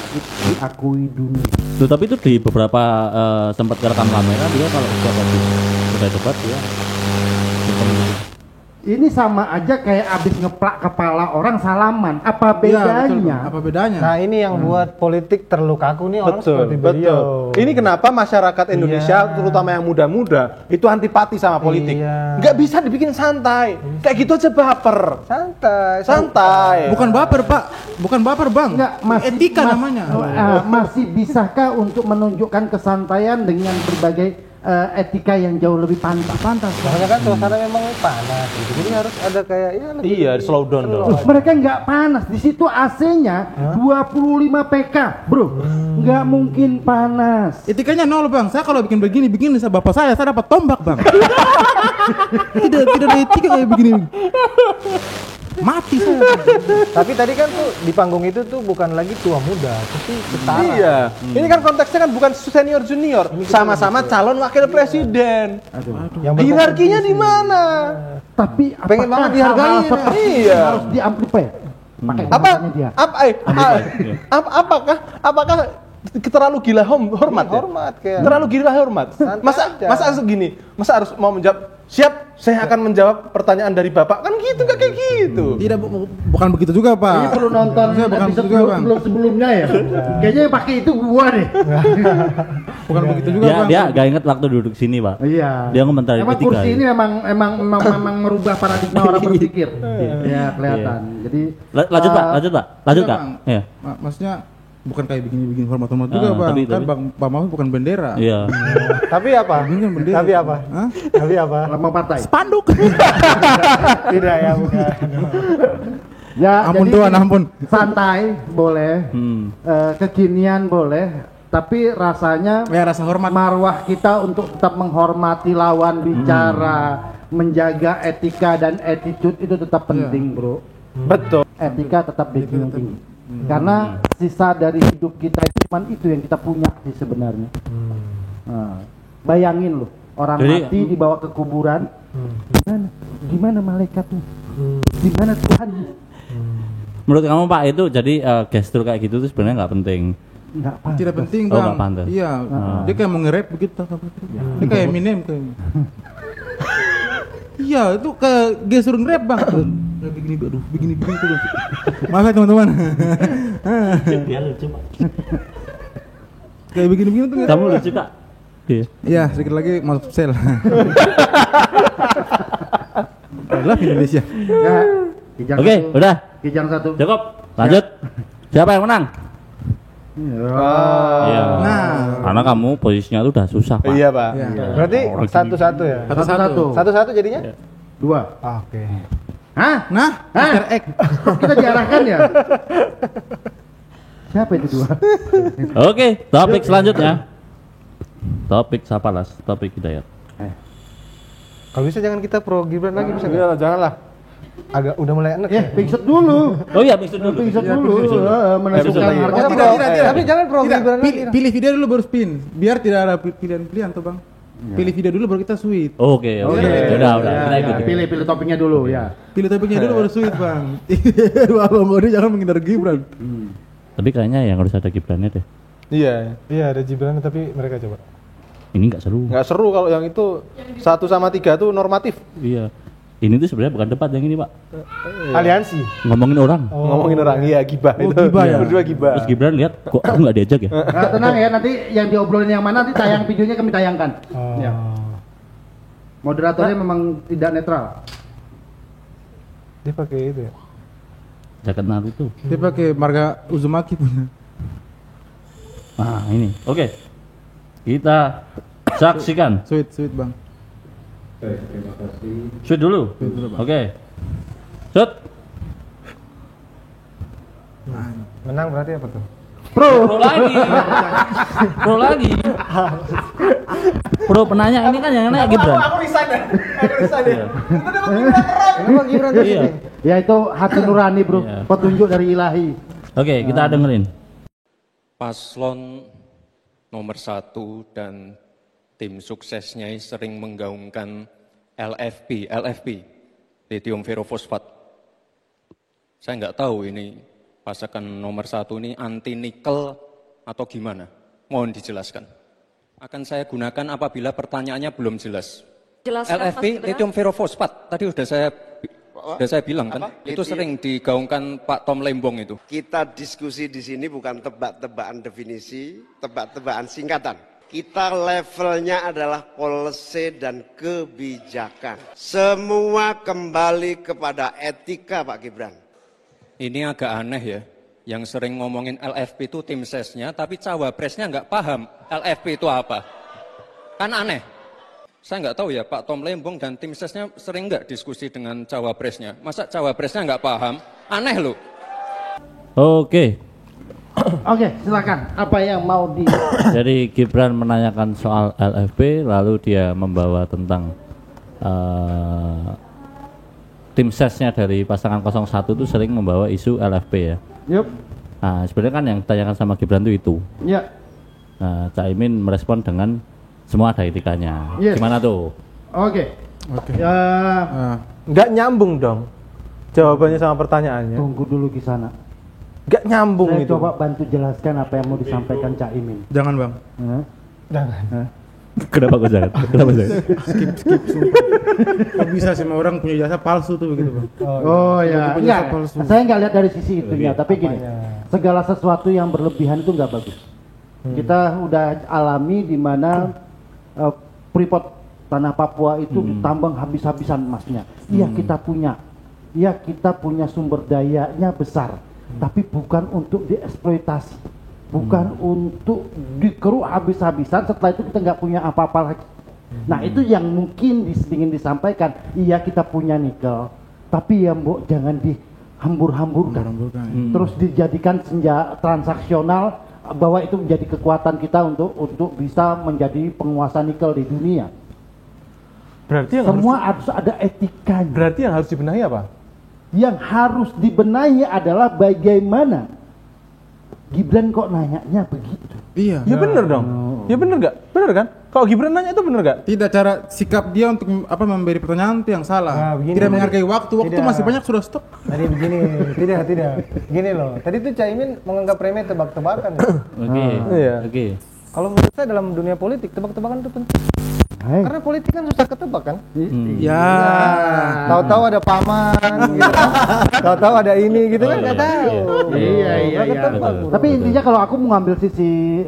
diakui dunia.
Loh, tapi itu di beberapa sempat kerekam kamera dia kalau sudah debat dia.
Ini sama aja kayak abis ngeplak kepala orang salaman. Apa
Iya,
bedanya?
betul, Bang. Apa bedanya?
Nah, ini yang buat politik terlukaku nih orang seperti
Betul.
beliau.
Ini kenapa masyarakat Indonesia, terutama yang muda-muda, itu antipati sama politik.
Iya.
Nggak bisa dibikin santai. Kayak gitu aja baper.
Santai.
Bukan baper, Pak. Bukan baper, Bang.
Enggak,
Etika namanya.
Masih bisakah untuk menunjukkan kesantaian dengan berbagai etika yang jauh lebih pantas?
Makanya kan suasana memang panas gitu. Jadi harus ada kayak ya lebih
Iya, slow down dong.
Mereka nggak panas. Di situ AC-nya 25 PK, bro. Nggak mungkin panas.
Etikanya nol, Bang. Saya kalau bikin begini sama bapak saya dapat tombak, Bang. tidak ada etika kayak begini. Mati saya.
Tapi tadi kan tuh di panggung itu tuh bukan lagi tua muda, tapi setara.
Iya. Ini kan konteksnya kan bukan senior junior, sama-sama calon wakil presiden.
Yang
Hierarkinya di mana?
Tapi
Pengen
apakah
banget dihargai,
hal-hal seperti
iya.
ini harus diamplify? Pakai
Apa?
bahasanya dia.
Apakah terlalu gila hormat ya?
hormat kayak.
Terlalu gila hormat.
Santai aja.
Masa segini? Masa harus mau menjawab? Siap, saya akan menjawab pertanyaan dari Bapak. Kan gitu, kan kayak gitu.
Tidak, bukan begitu juga, Pak.
Ini perlu nonton
Saya bukan
episode
begitu juga, Bang.
sebelumnya ya. Kayaknya yang pakai itu gua deh.
Bukan begitu juga,
Dia
Bang.
dia gak inget waktu duduk sini, Pak.
Iya.
Dia komentari
Emang
ketika
kursi
ya.
ini memang merubah paradigma orang berpikir. Ya kelihatan. Jadi
Lanjut, Pak. Lanjut,
Iya,
Kak.
Bang.
Iya.
Maksudnya bukan kayak bikin hormat-hormat juga, Bang.
tapi-
Kan Pak Mahfud bukan bendera.
Iya.
Tapi apa?
Ini kan bendera.
Tapi apa?
Hah?
Tapi apa?
lambang partai.
Spanduk.
Tidak ya, bukan.
Ya,
Ampun
jadi
Tuhan, ampun.
santai boleh, kekinian boleh, tapi rasanya
Ya rasa hormat.
marwah kita untuk tetap menghormati lawan bicara, menjaga etika dan attitude itu tetap penting, Bro.
Betul.
Etika tetap tinggi. Karena sisa dari hidup kita itu cuman itu yang kita punya sih sebenarnya. Nah, bayangin loh, orang
Jadi-
mati dibawa ke kuburan, gimana malaikatnya, gimana Tuhannya?
Menurut kamu, Pak, itu jadi gestur kayak gitu tuh sebenarnya nggak penting.
Nggak apa.
Tidak penting,
Oh,
Bang.
nggak pantas.
Iya, dia kayak mau nge-rap begitu. Dia kayak Eminem kayak. Iya, itu kayak gestur nge-rap, Bang. Kayak begini, aduh, begini tuh. Maaf ya, teman-teman.
Dia lucu, Pak.
Kayak begini tuh.
Kamu lucu, Kak. Iya.
Iya, sedikit lagi masuk sel. Adalah Indonesia.
Ya, kijang
Oke,
satu.
udah.
Kijang satu.
Cukup. Lanjut. Siapa yang menang? Iya.
Nah,
Karena kamu posisinya tuh udah susah, Pak.
Iya, Pak.
iya.
Berarti satu-satu ya?
Satu-satu.
Satu-satu jadinya?
Dua.
Oke.
Hah?
Nah, Mr. X.
Kita diarahkan ya? Siapa itu dua?
Oke, topik selanjutnya. Topik Sapalas, topik Hidayat.
Kalau bisa jangan kita pro Gibran lagi bisa nggak?
Iya, janganlah.
Agak udah mulai enak
Ya, pingset dulu.
Oh iya, mixer dulu.
Pingset dulu. Menentukan
Episode
harga.
Oh,
Tidak, tidak.
Tapi jangan pro
Tidak,
Gibran lagi.
pilih video dulu baru spin. Biar tidak ada pilihan-pilihan tuh, Bang. Pilih video dulu baru kita sweet.
Oke. Udah, kita ikut.
Pilih topiknya dulu ya.
Pilih topiknya dulu baru sweet, Bang. Abang Bodi jangan menghindar Gibran.
Tapi kayaknya yang harus ada Gibrannya deh.
Iya.
Iya, ada Gibran tapi mereka coba.
Ini nggak seru.
Nggak seru kalau yang itu 1 sama 3 tuh normatif.
Iya. Ini tuh sebenarnya bukan debat yang ini, Pak.
Aliansi.
Ngomongin orang.
Ngomongin orang, iya gibah itu.
gibah ya?
Berdua gibah.
Terus Gibran lihat kok aku nggak diajak ya?
Nah, tenang ya, nanti yang diobrolin yang mana nanti tayang videonya kami tayangkan. Ya. Moderatornya memang tidak netral.
Dia pakai itu ya.
Jaket Naruto.
Dia pakai marga Uzumaki punya.
Nah, ini. Oke. Kita saksikan.
Sweet, Bang.
Shoot dulu. Oke. Shoot.
Menang berarti apa tuh?
Pro lagi. Pro lagi. Pro penanya ini kan yang nanya Gibran.
Aku resign ya. Aku resign ya.
Kenapa Gibran di
Iya.
sini?
Ya itu hati nurani, Bro.
Iya.
Petunjuk dari ilahi.
Oke, kita dengerin.
Paslon nomor 1 dan tim suksesnya sering menggaungkan LFP, lithium ferrofosfat. Saya nggak tahu ini pasangan nomor 1 ini anti nikel atau gimana. Mohon dijelaskan. Akan saya gunakan apabila pertanyaannya belum jelas.
Jelaskan,
LFP,
Mas Gibran.
lithium ferrofosfat. Tadi sudah saya bilang kan, itu sering digaungkan Pak Tom Lembong itu.
Kita diskusi di sini bukan tebak-tebakan definisi, tebak-tebakan singkatan. Kita levelnya adalah policy dan kebijakan. Semua kembali kepada etika, Pak Gibran.
Ini agak aneh ya, yang sering ngomongin LFP itu tim sesnya, tapi cawapresnya nggak paham LFP itu apa. Kan aneh. Saya nggak tahu ya, Pak Tom Lembong dan tim sesnya sering nggak diskusi dengan cawapresnya. Masa cawapresnya nggak paham? Aneh loh.
Oke.
Oke, silakan. Apa yang mau di
Jadi Gibran menanyakan soal LFP, lalu dia membawa tentang tim sesnya dari pasangan 01 itu sering membawa isu LFP ya.
Yup.
Nah, sebenarnya kan yang ditanyakan sama Gibran itu.
Ya.
Nah, Caimin merespon dengan semua ada etikanya.
Yes.
Gimana tuh?
Oke. Ya,
Nggak nyambung dong jawabannya sama pertanyaannya.
tunggu dulu di sana.
Nggak nyambung
Saya
itu.
coba bantu jelaskan apa yang mau disampaikan Cak Imin.
Jangan bang.
Hah?
Kenapa kok jangan? Kenapa jangan?
Skip sumpah. Kok bisa semua orang punya jasa palsu tuh begitu bang?
Oh ya,
Punya
enggak.
jasa palsu.
Saya nggak lihat dari sisi itunya, tapi gini, segala sesuatu yang berlebihan itu nggak bagus. Kita udah alami di mana Freeport tanah Papua itu ditambang habis-habisan emasnya. Iya kita punya, iya kita punya sumber dayanya besar, tapi bukan untuk dieksploitasi, bukan untuk dikeruk habis-habisan. Setelah itu kita nggak punya apa-apa lagi. Nah itu yang mungkin ingin disampaikan. Iya kita punya nikel, tapi ya mbok jangan dihambur-hamburkan, terus dijadikan senjata transaksional bahwa itu menjadi kekuatan kita untuk bisa menjadi penguasa nikel di dunia.
Berarti yang
Semua harus ada etikanya.
berarti yang harus dibenahi apa?
Yang harus dibenahi adalah bagaimana Gibran kok nanyanya begitu.
Iya.
Ya bener dong. Ya bener nggak? Bener kan? Kalau Gibran nanya itu bener nggak?
Tidak, cara sikap dia untuk memberi pertanyaan itu yang salah.
Nah, begini,
Tidak
tadi-
menghargai waktu. Waktu
tidak.
masih banyak, sudah stop.
Tadi begini, tidak. Gini loh, tadi tuh Caimin menganggap remeh tebak-tebakan.
Oke.
Iya.
Oke.
Kalau menurut saya dalam dunia politik, tebak-tebakan itu penting.
Hai.
Karena politik kan susah ketebak kan.
Ya.
Tahu-tahu ada paman, gitu kan. Tahu-tahu ada ini, gitu kan nggak tahu.
Iya.
Nggak ketebak.
Betul.
Tapi intinya kalau aku mengambil sisi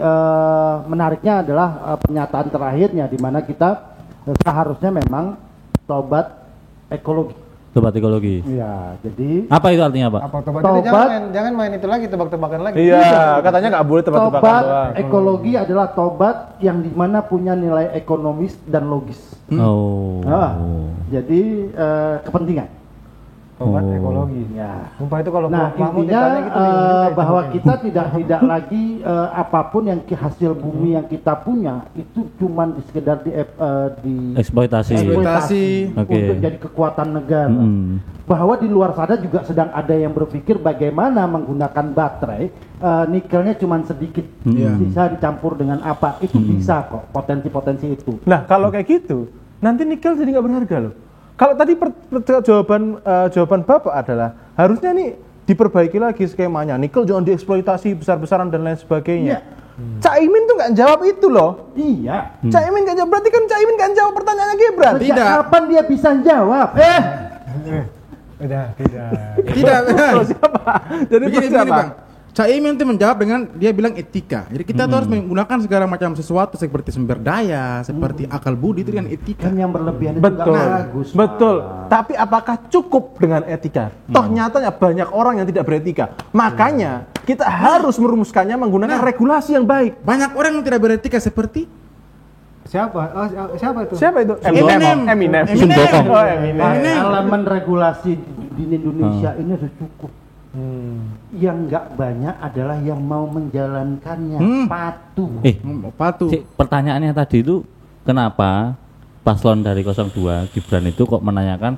menariknya adalah pernyataan terakhirnya di mana kita seharusnya memang tobat ekologi.
Sobat ekologi.
Ya, jadi
Apa itu artinya, Pak?
Apa tobat?
Tobat.
Jangan main itu lagi, tebak-tebakan lagi.
Iya, katanya nggak boleh tebak-tebakan
tobat
doang.
ekologi adalah tobat yang dimana punya nilai ekonomis dan logis.
Oh.
Ah, jadi kepentingan.
Tobat ekologi.
Ya.
Sumpah itu kalau
Nah
Mahmud
intinya
ditanya gitu, bingung juga itu
bahwa
mungkin.
kita tidak lagi apapun yang hasil bumi yang kita punya itu cuman sekedar di
Eksploitasi.
Eksploitasi.
Oke.
untuk jadi kekuatan negara.
Mm.
Bahwa di luar sana juga sedang ada yang berpikir bagaimana menggunakan baterai nikelnya cuman sedikit,
Iya.
bisa dicampur dengan apa, itu bisa kok potensi-potensi itu.
Nah, kalau kayak gitu, nanti nikel jadi nggak berharga loh. Kalau tadi jawaban Bapak adalah harusnya nih diperbaiki lagi skemanya. Nikel jangan dieksploitasi besar-besaran dan lain sebagainya. Caimin tuh nggak jawab itu loh.
Iya.
Caimin nggak jawab, berarti kan Caimin nggak jawab pertanyaannya Gibran.
Sejak
Tidak.
kapan dia bisa jawab?
Udah, tidak.
Tidak.
Terus siapa? Jadi
Begini,
terus siapa?
Bang. Caimin itu menjawab dengan dia bilang etika. Jadi kita tuh harus menggunakan segala macam sesuatu seperti sumber daya, seperti akal budi itu dengan etika.
Kan yang berlebihan itu
Betul,
nggak bagus. Pak.
betul. Tapi apakah cukup dengan etika? Toh nyatanya banyak orang yang tidak beretika. Makanya kita harus merumuskannya menggunakan regulasi yang baik.
Banyak orang yang tidak beretika seperti
Siapa? Oh, siapa itu?
Siapa itu?
Eminem.
Eminem.
Sumbokong.
Oh, Eminem.
Elemen regulasi di Indonesia ini sudah cukup. Yang nggak banyak adalah yang mau menjalankannya, patuh.
patuh.
Pertanyaannya tadi itu kenapa paslon dari 02 Gibran itu kok menanyakan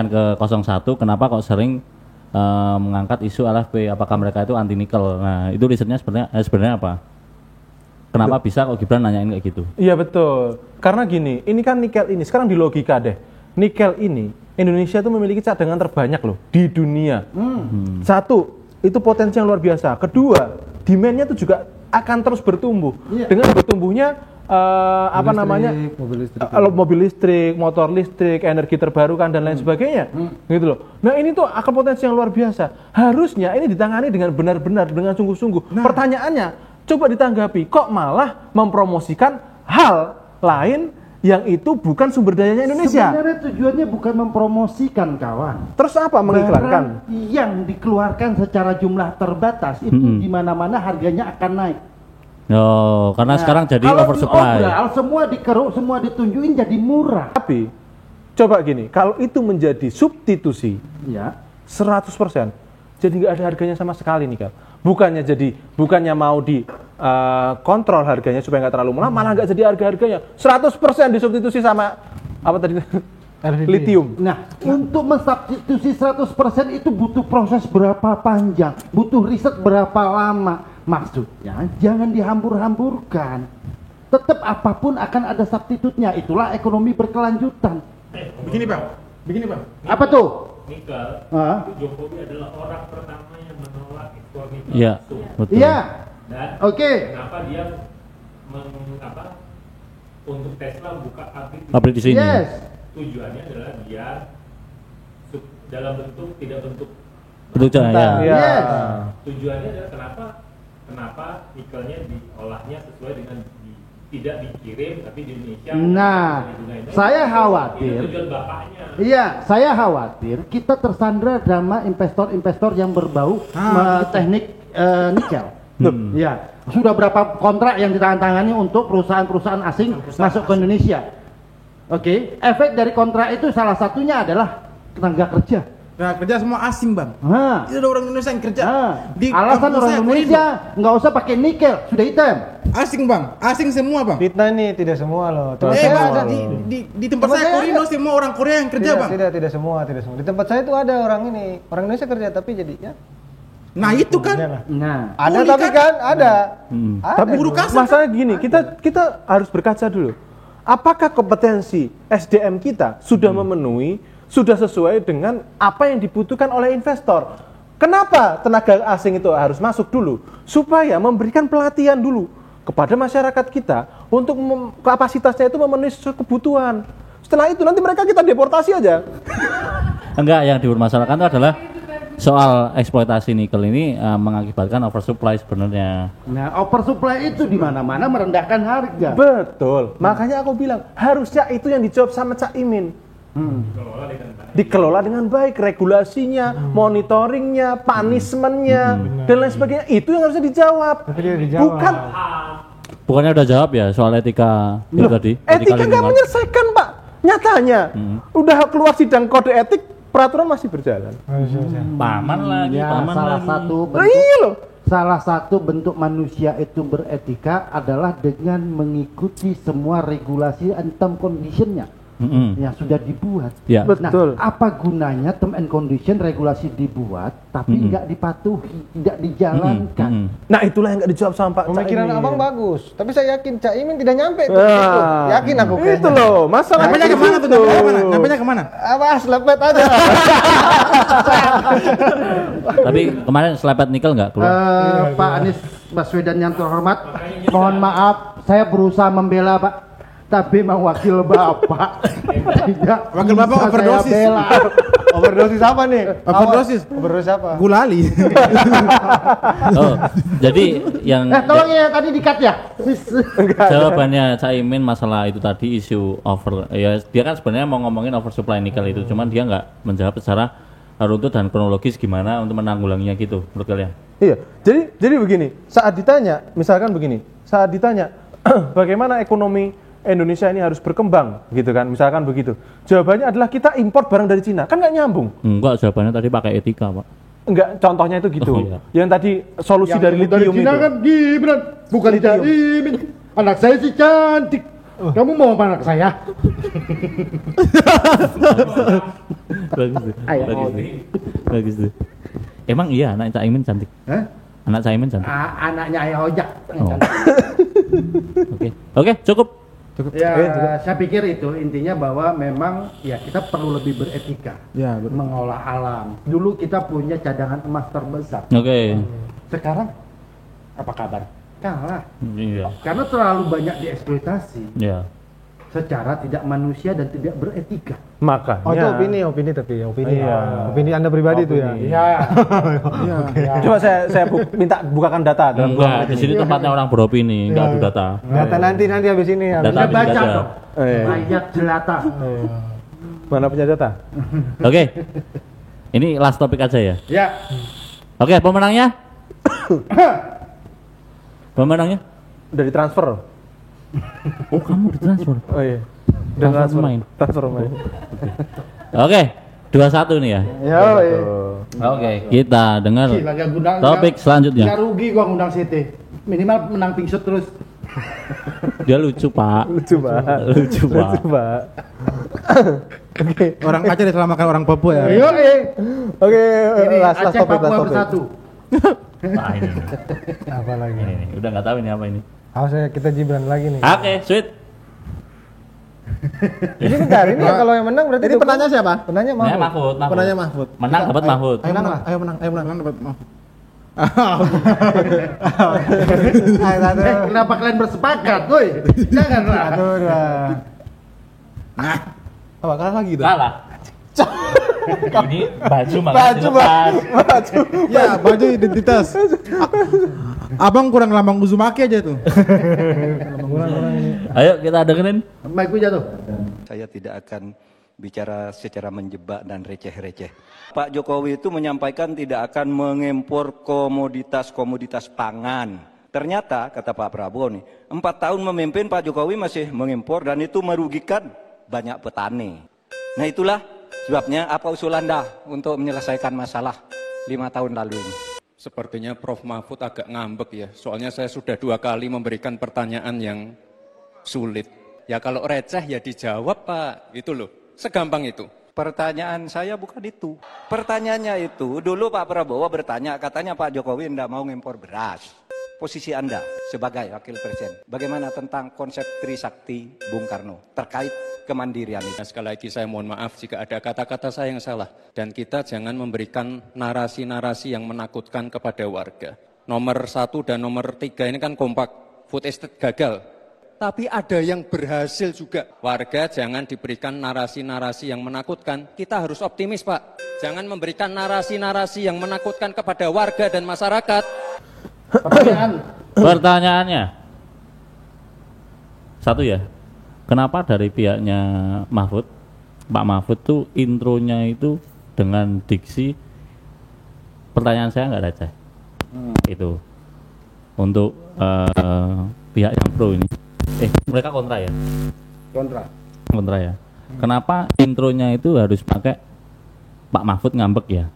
ke 01 kenapa kok sering mengangkat isu LFP, apakah mereka itu anti nikel. Nah, itu risetnya sebenarnya apa? Kenapa bisa kok Gibran nanyain kayak gitu?
Iya betul. Karena gini, ini kan nikel ini sekarang di logika deh. Nikel ini Indonesia itu memiliki cadangan terbanyak loh di dunia. Satu, itu potensi yang luar biasa. Kedua, demand-nya itu juga akan terus bertumbuh. Dengan bertumbuhnya mobil listrik, motor listrik, energi terbarukan dan lain sebagainya, gitu loh. Nah ini tuh akan potensi yang luar biasa. Harusnya ini ditangani dengan benar-benar, dengan sungguh-sungguh. Pertanyaannya, coba ditanggapi, kok malah mempromosikan hal lain yang itu bukan sumber dayanya Indonesia?
Sebenarnya tujuannya bukan mempromosikan, kawan.
Terus apa? Mengiklankan?
Barang yang dikeluarkan secara jumlah terbatas itu di mana-mana harganya akan naik.
Oh, karena sekarang jadi
kalau
oversupply.
diobral, semua dikeruk, semua ditunjukin jadi murah.
Tapi coba gini, kalau itu menjadi substitusi,
Ya.
100%, jadi nggak ada harganya sama sekali nih Kak. Bukannya mau di kontrol harganya supaya nggak terlalu murah, malah nggak jadi harga-harganya. 100% disubstitusi sama apa tadi? lithium.
Nah, untuk mensubstitusi 100% itu butuh proses berapa panjang, butuh riset berapa lama. Maksudnya jangan dihambur-hamburkan. Tetap apapun akan ada substitutnya. Itulah ekonomi berkelanjutan.
Begini bang.
Apa tuh?
Nikel.
Ah.
Itu Jokowi adalah orang pertama yang menolak ekspor nikel.
Iya,
langsung.
betul.
Iya.
Dan
Oke.
kenapa dia untuk Tesla buka
Pabrik di sini.
Yes.
Tujuannya adalah biar dalam bentuk tidak bentuk
Bentuk cahaya.
Iya.
Yes.
tujuannya adalah kenapa nikelnya diolahnya sesuai dengan tidak dikirim tapi di Indonesia.
Nah, saya khawatir.
Itu tujuan bapaknya.
Iya, saya khawatir kita tersandra drama investor-investor yang berbau teknik nikel. Ya, sudah berapa kontrak yang ditandatangani untuk perusahaan-perusahaan asing masuk ke Indonesia. Oke, efek dari kontrak itu salah satunya adalah tenaga kerja.
Nah, kerja semua asing bang.
Nah,
Itu ada orang Indonesia yang kerja. Di
alasan
kampus
orang
saya,
Indonesia nggak usah pakai nikel, sudah hitam.
Asing bang, asing semua bang.
Fitnah ini tidak semua loh. Teman
Bang,
saya
ada
loh.
di tempat
Teman
saya
saya
Korino
ada.
semua orang Korea yang kerja bang.
Tidak semua. Di tempat saya itu ada orang Indonesia kerja tapi jadinya.
Nah itu kan.
Nah,
Ada
Kuli
tapi
kan?
kan ada. Ada.
Tapi
Buruh kasar
masalah gini, kita harus berkaca dulu. Apakah kompetensi SDM kita sudah memenuhi, sudah sesuai dengan apa yang dibutuhkan oleh investor? Kenapa tenaga asing itu harus masuk dulu? Supaya memberikan pelatihan dulu kepada masyarakat kita untuk kapasitasnya itu memenuhi sesuai kebutuhan. Setelah itu nanti mereka kita deportasi aja.
Enggak, yang dipermasalahkan itu adalah soal eksploitasi nikel ini mengakibatkan oversupply sebenarnya.
nah oversupply itu di mana-mana merendahkan harga.
Betul. Makanya aku bilang harusnya itu yang dijawab sama Cak Imin. Dikelola dengan baik, regulasinya, monitoringnya, punishmentnya, dan lain sebagainya. Itu yang harusnya dijawab.
Tapi dia dijawab.
Bukan
Bukannya udah jawab ya soal etika itu tadi?
etika nggak
lingkungan.
menyelesaikan, Pak. Nyatanya, udah keluar sidang kode etik, peraturan masih berjalan.
Paman lagi,
Ya,
paman
salah
lagi.
satu
Nah,
bentuk
iya loh.
salah satu bentuk manusia itu beretika adalah dengan mengikuti semua regulasi and term conditionnya yang sudah dibuat.
Ya.
Betul.
Nah, apa gunanya term and condition regulasi dibuat tapi nggak dipatuhi, tidak dijalankan?
Nah, itulah yang nggak dijawab sama Pak Cak
Pemikiran
Imin.
abang bagus, tapi saya yakin Cak Imin tidak nyampe tuh.
Nah,
Itu. Yakin aku
itu
kayaknya.
loh, masalah
Nampaknya
itu.
kemana tuh? Nampaknya kemana? Nampaknya kemana?
Awas, lepet aja.
Tapi kemarin selepet nikel nggak keluar?
Pak Anies Baswedan yang terhormat, mohon maaf, saya berusaha membela Pak, tapi memang wakil Bapak tidak
Wakil Bapak
bisa
overdosis.
saya bela.
Overdosis apa nih?
Overdosis.
Overdosis apa?
Gulali.
Oh, jadi yang
Tolong ya tadi di-cut ya.
jawabannya Caimin masalah itu tadi isu ya dia kan sebenarnya mau ngomongin oversupply nikel itu, cuman dia nggak menjawab secara runtut dan kronologis gimana untuk menanggulanginya gitu menurut kalian.
Iya, jadi begini, saat ditanya bagaimana ekonomi Indonesia ini harus berkembang, gitu kan, misalkan begitu. Jawabannya adalah kita import barang dari Cina, kan nggak nyambung.
Enggak, jawabannya tadi pakai etika, Pak.
Enggak, contohnya itu gitu.
Oh, iya.
Yang tadi solusi dari lithium
Cina
itu.
kan Gibran, bukan Caimin. Anak saya sih cantik. Kamu mau apa anak saya?
Bagus tuh.
Ayo.
Bagus tuh. Emang iya anak Caimin cantik.
Hah?
Anak Caimin cantik.
Anaknya Ayah Ojak.
Oh. Oke, cukup.
Ya, saya pikir itu intinya bahwa memang ya kita perlu lebih beretika.
Ya, betul.
Mengolah alam. Dulu kita punya cadangan emas terbesar.
Oke.
Sekarang apa kabar? Kalah.
Iya.
Karena terlalu banyak dieksploitasi
Iya.
secara tidak manusia dan tidak beretika.
Makanya.
Oh, itu opini tapi opini.
Iya.
Opini Anda pribadi itu ya.
Iya.
Coba saya minta bukakan data dalam
Enggak, di sini tempatnya orang beropini, enggak ada data.
Data nanti habis ini.
Data
Kita
habis
baca
baca.
dong. Ayat jelata.
Mana punya data?
Oke. Ini last topik aja ya.
Ya.
Oke, pemenangnya? Pemenangnya?
Udah ditransfer.
Oh, kamu ditransfer.
Oh iya. Udah
Transfer pemain.
Transfer pemain.
Oke, 2-1 nih ya.
Ya.
Oke, kita dengar
Gila, gak guna,
topik
gak
selanjutnya.
rugi gua ngundang Siti. Minimal menang pingsut terus.
Dia lucu, Pak.
Lucu, Pak.
Lucu, Pak.
Lucu, Pak.
Orang Aceh diselamatkan orang Papua ya.
Ayo,
Oke,
ini
last
Aceh
topik,
Papua
last topik.
bersatu.
Nah, ini.
Apa lagi?
Ini. Udah nggak tahu ini apa ini.
Harusnya kita Gibran lagi nih.
Oke, sweet.
Ini bentar, ini ya kalau yang menang berarti
Ini penanya siapa?
Penanya
Nah,
Mahfud.
Mahfud.
Penanya Mahfud.
Menang dapat Mahfud.
Ayo menang, ayo menang.
Menang dapat maaf.
Kenapa kalian bersepakat, woi? Janganlah.
Satu, dua.
Apa kalah lagi tuh?
Kalah. Ini baju malah
Baju,
dilepas.
baju.
Ya, baju identitas. Abang kurang lambang Uzumaki aja tuh.
Ayo kita dengerin.
Mic jatuh.
Saya tidak akan bicara secara menjebak dan receh-receh. Pak Jokowi itu menyampaikan tidak akan mengimpor komoditas-komoditas pangan. Ternyata, kata Pak Prabowo nih, 4 tahun memimpin Pak Jokowi masih mengimpor dan itu merugikan banyak petani. Nah itulah sebabnya apa usul Anda untuk menyelesaikan masalah 5 tahun lalu ini?
Sepertinya Prof. Mahfud agak ngambek ya, soalnya saya sudah 2 kali memberikan pertanyaan yang sulit. Ya kalau receh ya dijawab Pak, itu loh, segampang itu.
Pertanyaan saya bukan itu. Pertanyaannya itu, dulu Pak Prabowo bertanya, katanya Pak Jokowi tidak mau ngimpor beras. Posisi Anda sebagai Wakil Presiden, bagaimana tentang konsep Trisakti Bung Karno terkait kemandirian itu?
Nah, sekali lagi saya mohon maaf jika ada kata-kata saya yang salah. Dan kita jangan memberikan narasi-narasi yang menakutkan kepada warga. Nomor 1 dan nomor 3 ini kan kompak, food estate gagal. Tapi ada yang berhasil juga. Warga jangan diberikan narasi-narasi yang menakutkan. Kita harus optimis Pak. Jangan memberikan narasi-narasi yang menakutkan kepada warga dan masyarakat.
Pertanyaannya. Satu ya. Kenapa dari pihaknya Mahfud, Pak Mahfud tuh intronya itu dengan diksi pertanyaan saya nggak receh. Itu untuk pihak yang pro ini. Mereka kontra ya? Kontra ya. Kenapa intronya itu harus pakai Pak Mahfud ngambek ya?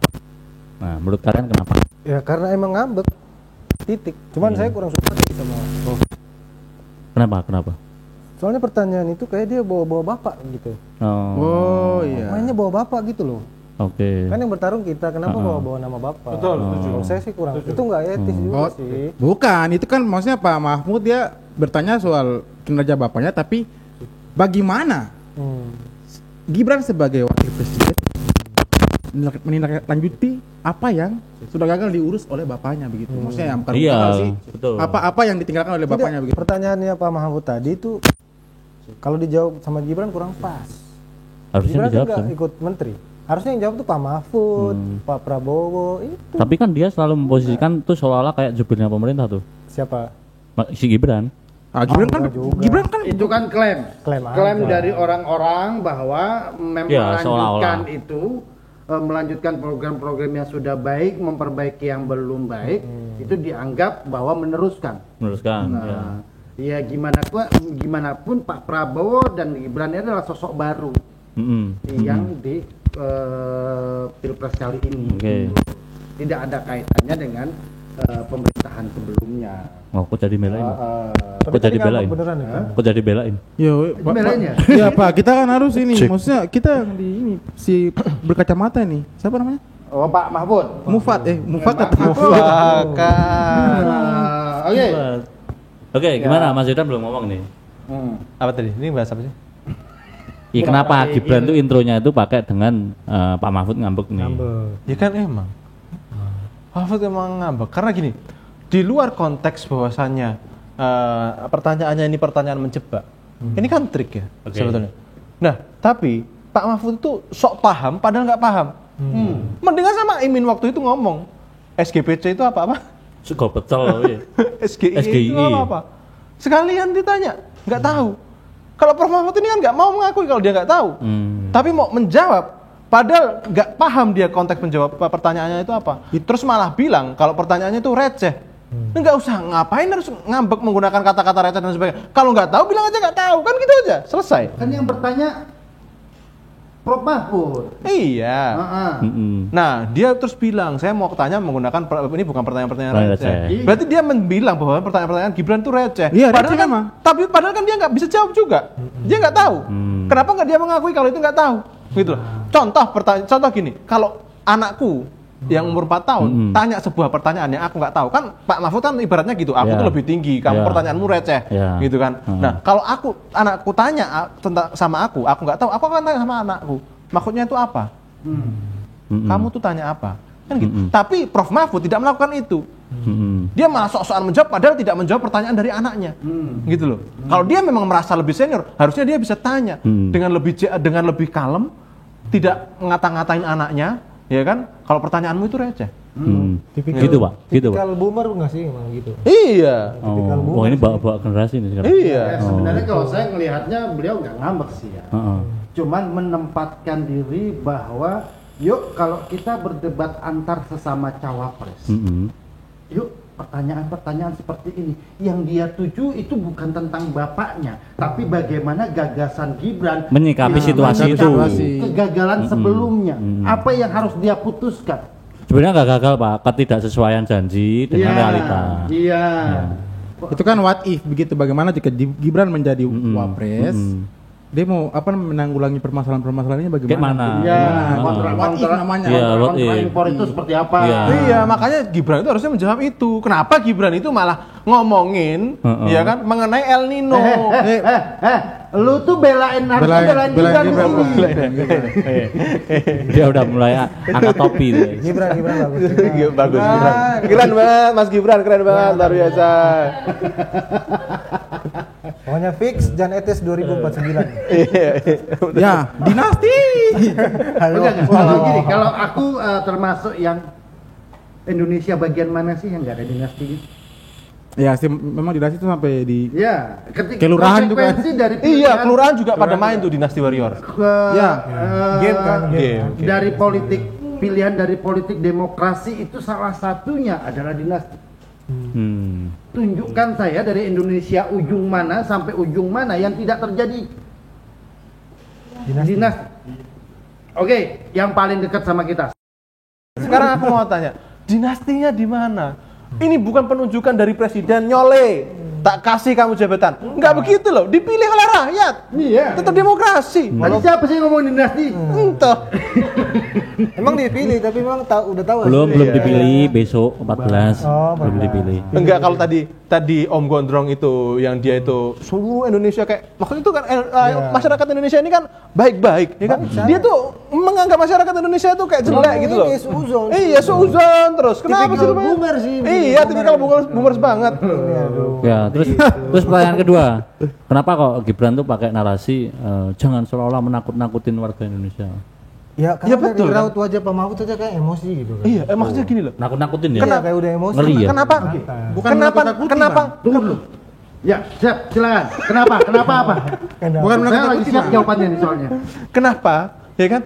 Nah, menurut kalian kenapa?
Ya karena emang ngambek. Titik. Cuman saya kurang suka sama.
Kenapa?
Soalnya pertanyaan itu kayak dia bawa-bawa bapak gitu.
Oh iya.
Mainnya bawa bapak gitu loh.
Oke.
Kan yang bertarung kita, kenapa bawa-bawa nama bapak?
Betul,
Kalau saya sih kurang. Itu nggak etis juga sih.
Bukan, itu kan maksudnya Pak Mahfud dia bertanya soal kinerja bapaknya, tapi bagaimana Gibran sebagai wakil presiden menindaklanjuti apa yang sudah gagal diurus oleh bapaknya begitu. Maksudnya yang bukan gagal sih.
Betul.
Apa yang ditinggalkan oleh bapaknya begitu.
Pertanyaannya Pak Mahfud tadi itu kalau dijawab sama Gibran kurang pas.
Harusnya
Gibran
dijawab
kan
kan?
ikut menteri. Harusnya yang jawab tuh Pak Mahfud, Pak Prabowo itu.
Tapi kan dia selalu memposisikan tuh seolah-olah kayak jubirnya pemerintah tuh.
Siapa?
Si Gibran.
Gibran kan
enggak juga.
Gibran kan
Itu kan klaim
Klaim aja.
dari orang-orang bahwa memang
Ya,
melanjutkan
seolah-olah.
itu melanjutkan program-program yang sudah baik, memperbaiki yang belum baik, itu dianggap bahwa meneruskan.
Meneruskan. Ya.
Ya gimana pun Pak Prabowo dan Gibran ini adalah sosok baru yang di Pilpres kali ini.
Oke.
Tidak ada kaitannya dengan pemerintahan sebelumnya.
Oh, kok jadi belain?
Tapi
Kok jadi
tadi ngambek
belain?
beneran ya?
Kok jadi belain?
Ya,
belainnya?
Ya Pak, kita kan harus ini. Maksudnya kita di ini si berkacamata nih. Siapa namanya?
Oh Pak Mahfud.
Mufat
Oke.
Oke, gimana Mas Yudan belum ngomong nih?
Apa tadi? Ini bahas apa sih?
Ya, kenapa Gibran tuh intronya itu pakai dengan Pak Mahfud ngambek nih?
Ya kan emang. Mahfud emang ngambek karena gini, di luar konteks bahwasannya pertanyaannya ini pertanyaan menjebak. Ini kan trik ya sebetulnya. Nah, tapi Pak Mahfud itu sok paham padahal nggak paham. Mendingan sama Imin waktu itu ngomong SGPC itu apa-apa?
Suka pecel ya.
SGI itu apa? Sekalian ditanya, nggak tahu. Kalau Prof Mahfud ini kan nggak mau mengakui kalau dia nggak tahu, tapi mau menjawab. Padahal nggak paham dia konteks menjawab pertanyaannya itu apa. Terus malah bilang kalau pertanyaannya itu receh. Nggak usah ngapain harus ngambek menggunakan kata-kata receh dan sebagainya. Kalau nggak tahu bilang aja nggak tahu, kan gitu aja, selesai.
Kan yang bertanya Prof Mahfud.
Iya. Nah, dia terus bilang, saya mau tanya menggunakan ini bukan pertanyaan-pertanyaan receh. Berarti dia bilang bahwa pertanyaan-pertanyaan Gibran itu receh.
Iya,
padahal
receh
kan,
memang.
padahal kan dia nggak bisa jawab juga. Dia nggak tahu. Kenapa nggak dia mengakui kalau itu nggak tahu? Gitu loh. Contoh gini, kalau anakku yang umur 4 tahun tanya sebuah pertanyaan yang aku nggak tahu, kan Pak Mahfud kan ibaratnya gitu, aku tuh lebih tinggi, kamu pertanyaanmu receh, gitu kan. Nah, kalau anakku tanya tentang sama aku nggak tahu, aku akan tanya sama anakku, maksudnya itu apa? Kamu tuh tanya apa? Kan gitu. Tapi Prof Mahfud tidak melakukan itu. Dia malah sok-sokan menjawab padahal tidak menjawab pertanyaan dari anaknya. Gitu loh. Kalau dia memang merasa lebih senior, harusnya dia bisa tanya dengan lebih kalem, tidak ngata-ngatain anaknya, ya kan? Kalau pertanyaanmu itu receh.
Gitu Pak. Gitu Pak.
Tipikal boomer nggak sih emang gitu?
Iya.
Oh ini bawa generasi ini sekarang.
Iya.
Sebenarnya kalau saya ngelihatnya beliau nggak ngambek sih ya. Cuman menempatkan diri bahwa yuk kalau kita berdebat antar sesama cawapres, yuk pertanyaan-pertanyaan seperti ini yang dia tuju itu bukan tentang bapaknya, tapi bagaimana gagasan Gibran
menyikapi situasi itu,
kegagalan sebelumnya, apa yang harus dia putuskan.
Sebenarnya nggak gagal Pak, ketidaksesuaian janji dengan realita.
Iya.
Itu kan what if begitu, bagaimana jika Gibran menjadi wapres? Dia mau menanggulangi permasalahan-permasalahannya bagaimana?
Iya,
what if namanya.
Iya,
kontra impor itu seperti apa?
Iya, makanya Gibran itu harusnya menjawab itu. Kenapa Gibran itu malah ngomongin, ya kan, mengenai El Nino?
Lu tuh belain Gibran di sini.
Dia udah mulai angkat topi tuh.
Gibran
Bagus Gibran. Keren banget, Mas Gibran, keren banget, luar biasa.
Pokoknya fix Jan Etes 2049.
Ya, dinasti.
Kalau aku termasuk yang Indonesia bagian mana sih yang nggak ada dinasti?
Ya sih, memang dinasti itu sampai di
kelurahan juga.
Kelurahan juga pada main tuh Dinasti Warrior.
Game kan.
Dari pilihan dari politik demokrasi itu salah satunya adalah dinasti. Tunjukkan saya dari Indonesia ujung mana sampai ujung mana yang tidak terjadi dinasti. Oke, yang paling dekat sama kita.
Sekarang aku mau tanya, dinastinya di mana? Ini bukan penunjukan dari presiden nyole, tak kasih kamu jabatan. Enggak begitu loh, dipilih oleh rakyat.
Iya.
Tetap demokrasi.
Tadi siapa sih ngomongin dinasti?
Entah.
Emang dipilih tapi memang udah tahu.
Belum dipilih, besok 14 belum dipilih.
Enggak, kalau tadi Om Gondrong itu yang dia itu seluruh Indonesia kayak, maksudnya itu kan masyarakat Indonesia ini kan baik-baik, ya kan? Dia tuh menganggap masyarakat Indonesia itu kayak jelek gitu loh. Iya, seuzon terus. Kenapa sih
boomer sih?
Iya, tipikal boomers banget.
Ya, terus pertanyaan kedua, kenapa kok Gibran tuh pakai narasi jangan seolah-olah menakut-nakutin warga Indonesia?
Ya karena
betul,
dari raut wajah Pak Mahfud saja kayak emosi gitu kan.
Iya, maksudnya gini loh.
Nakut-nakutin ya?
Kenapa kayak udah emosi?
Ngeri ya?
Kenapa? Kenapa?
Tunggu dulu. Ya, siap, silakan. Kenapa apa?
Bukan
Saya lagi siap jawabannya nih soalnya.
Kenapa? Ya kan?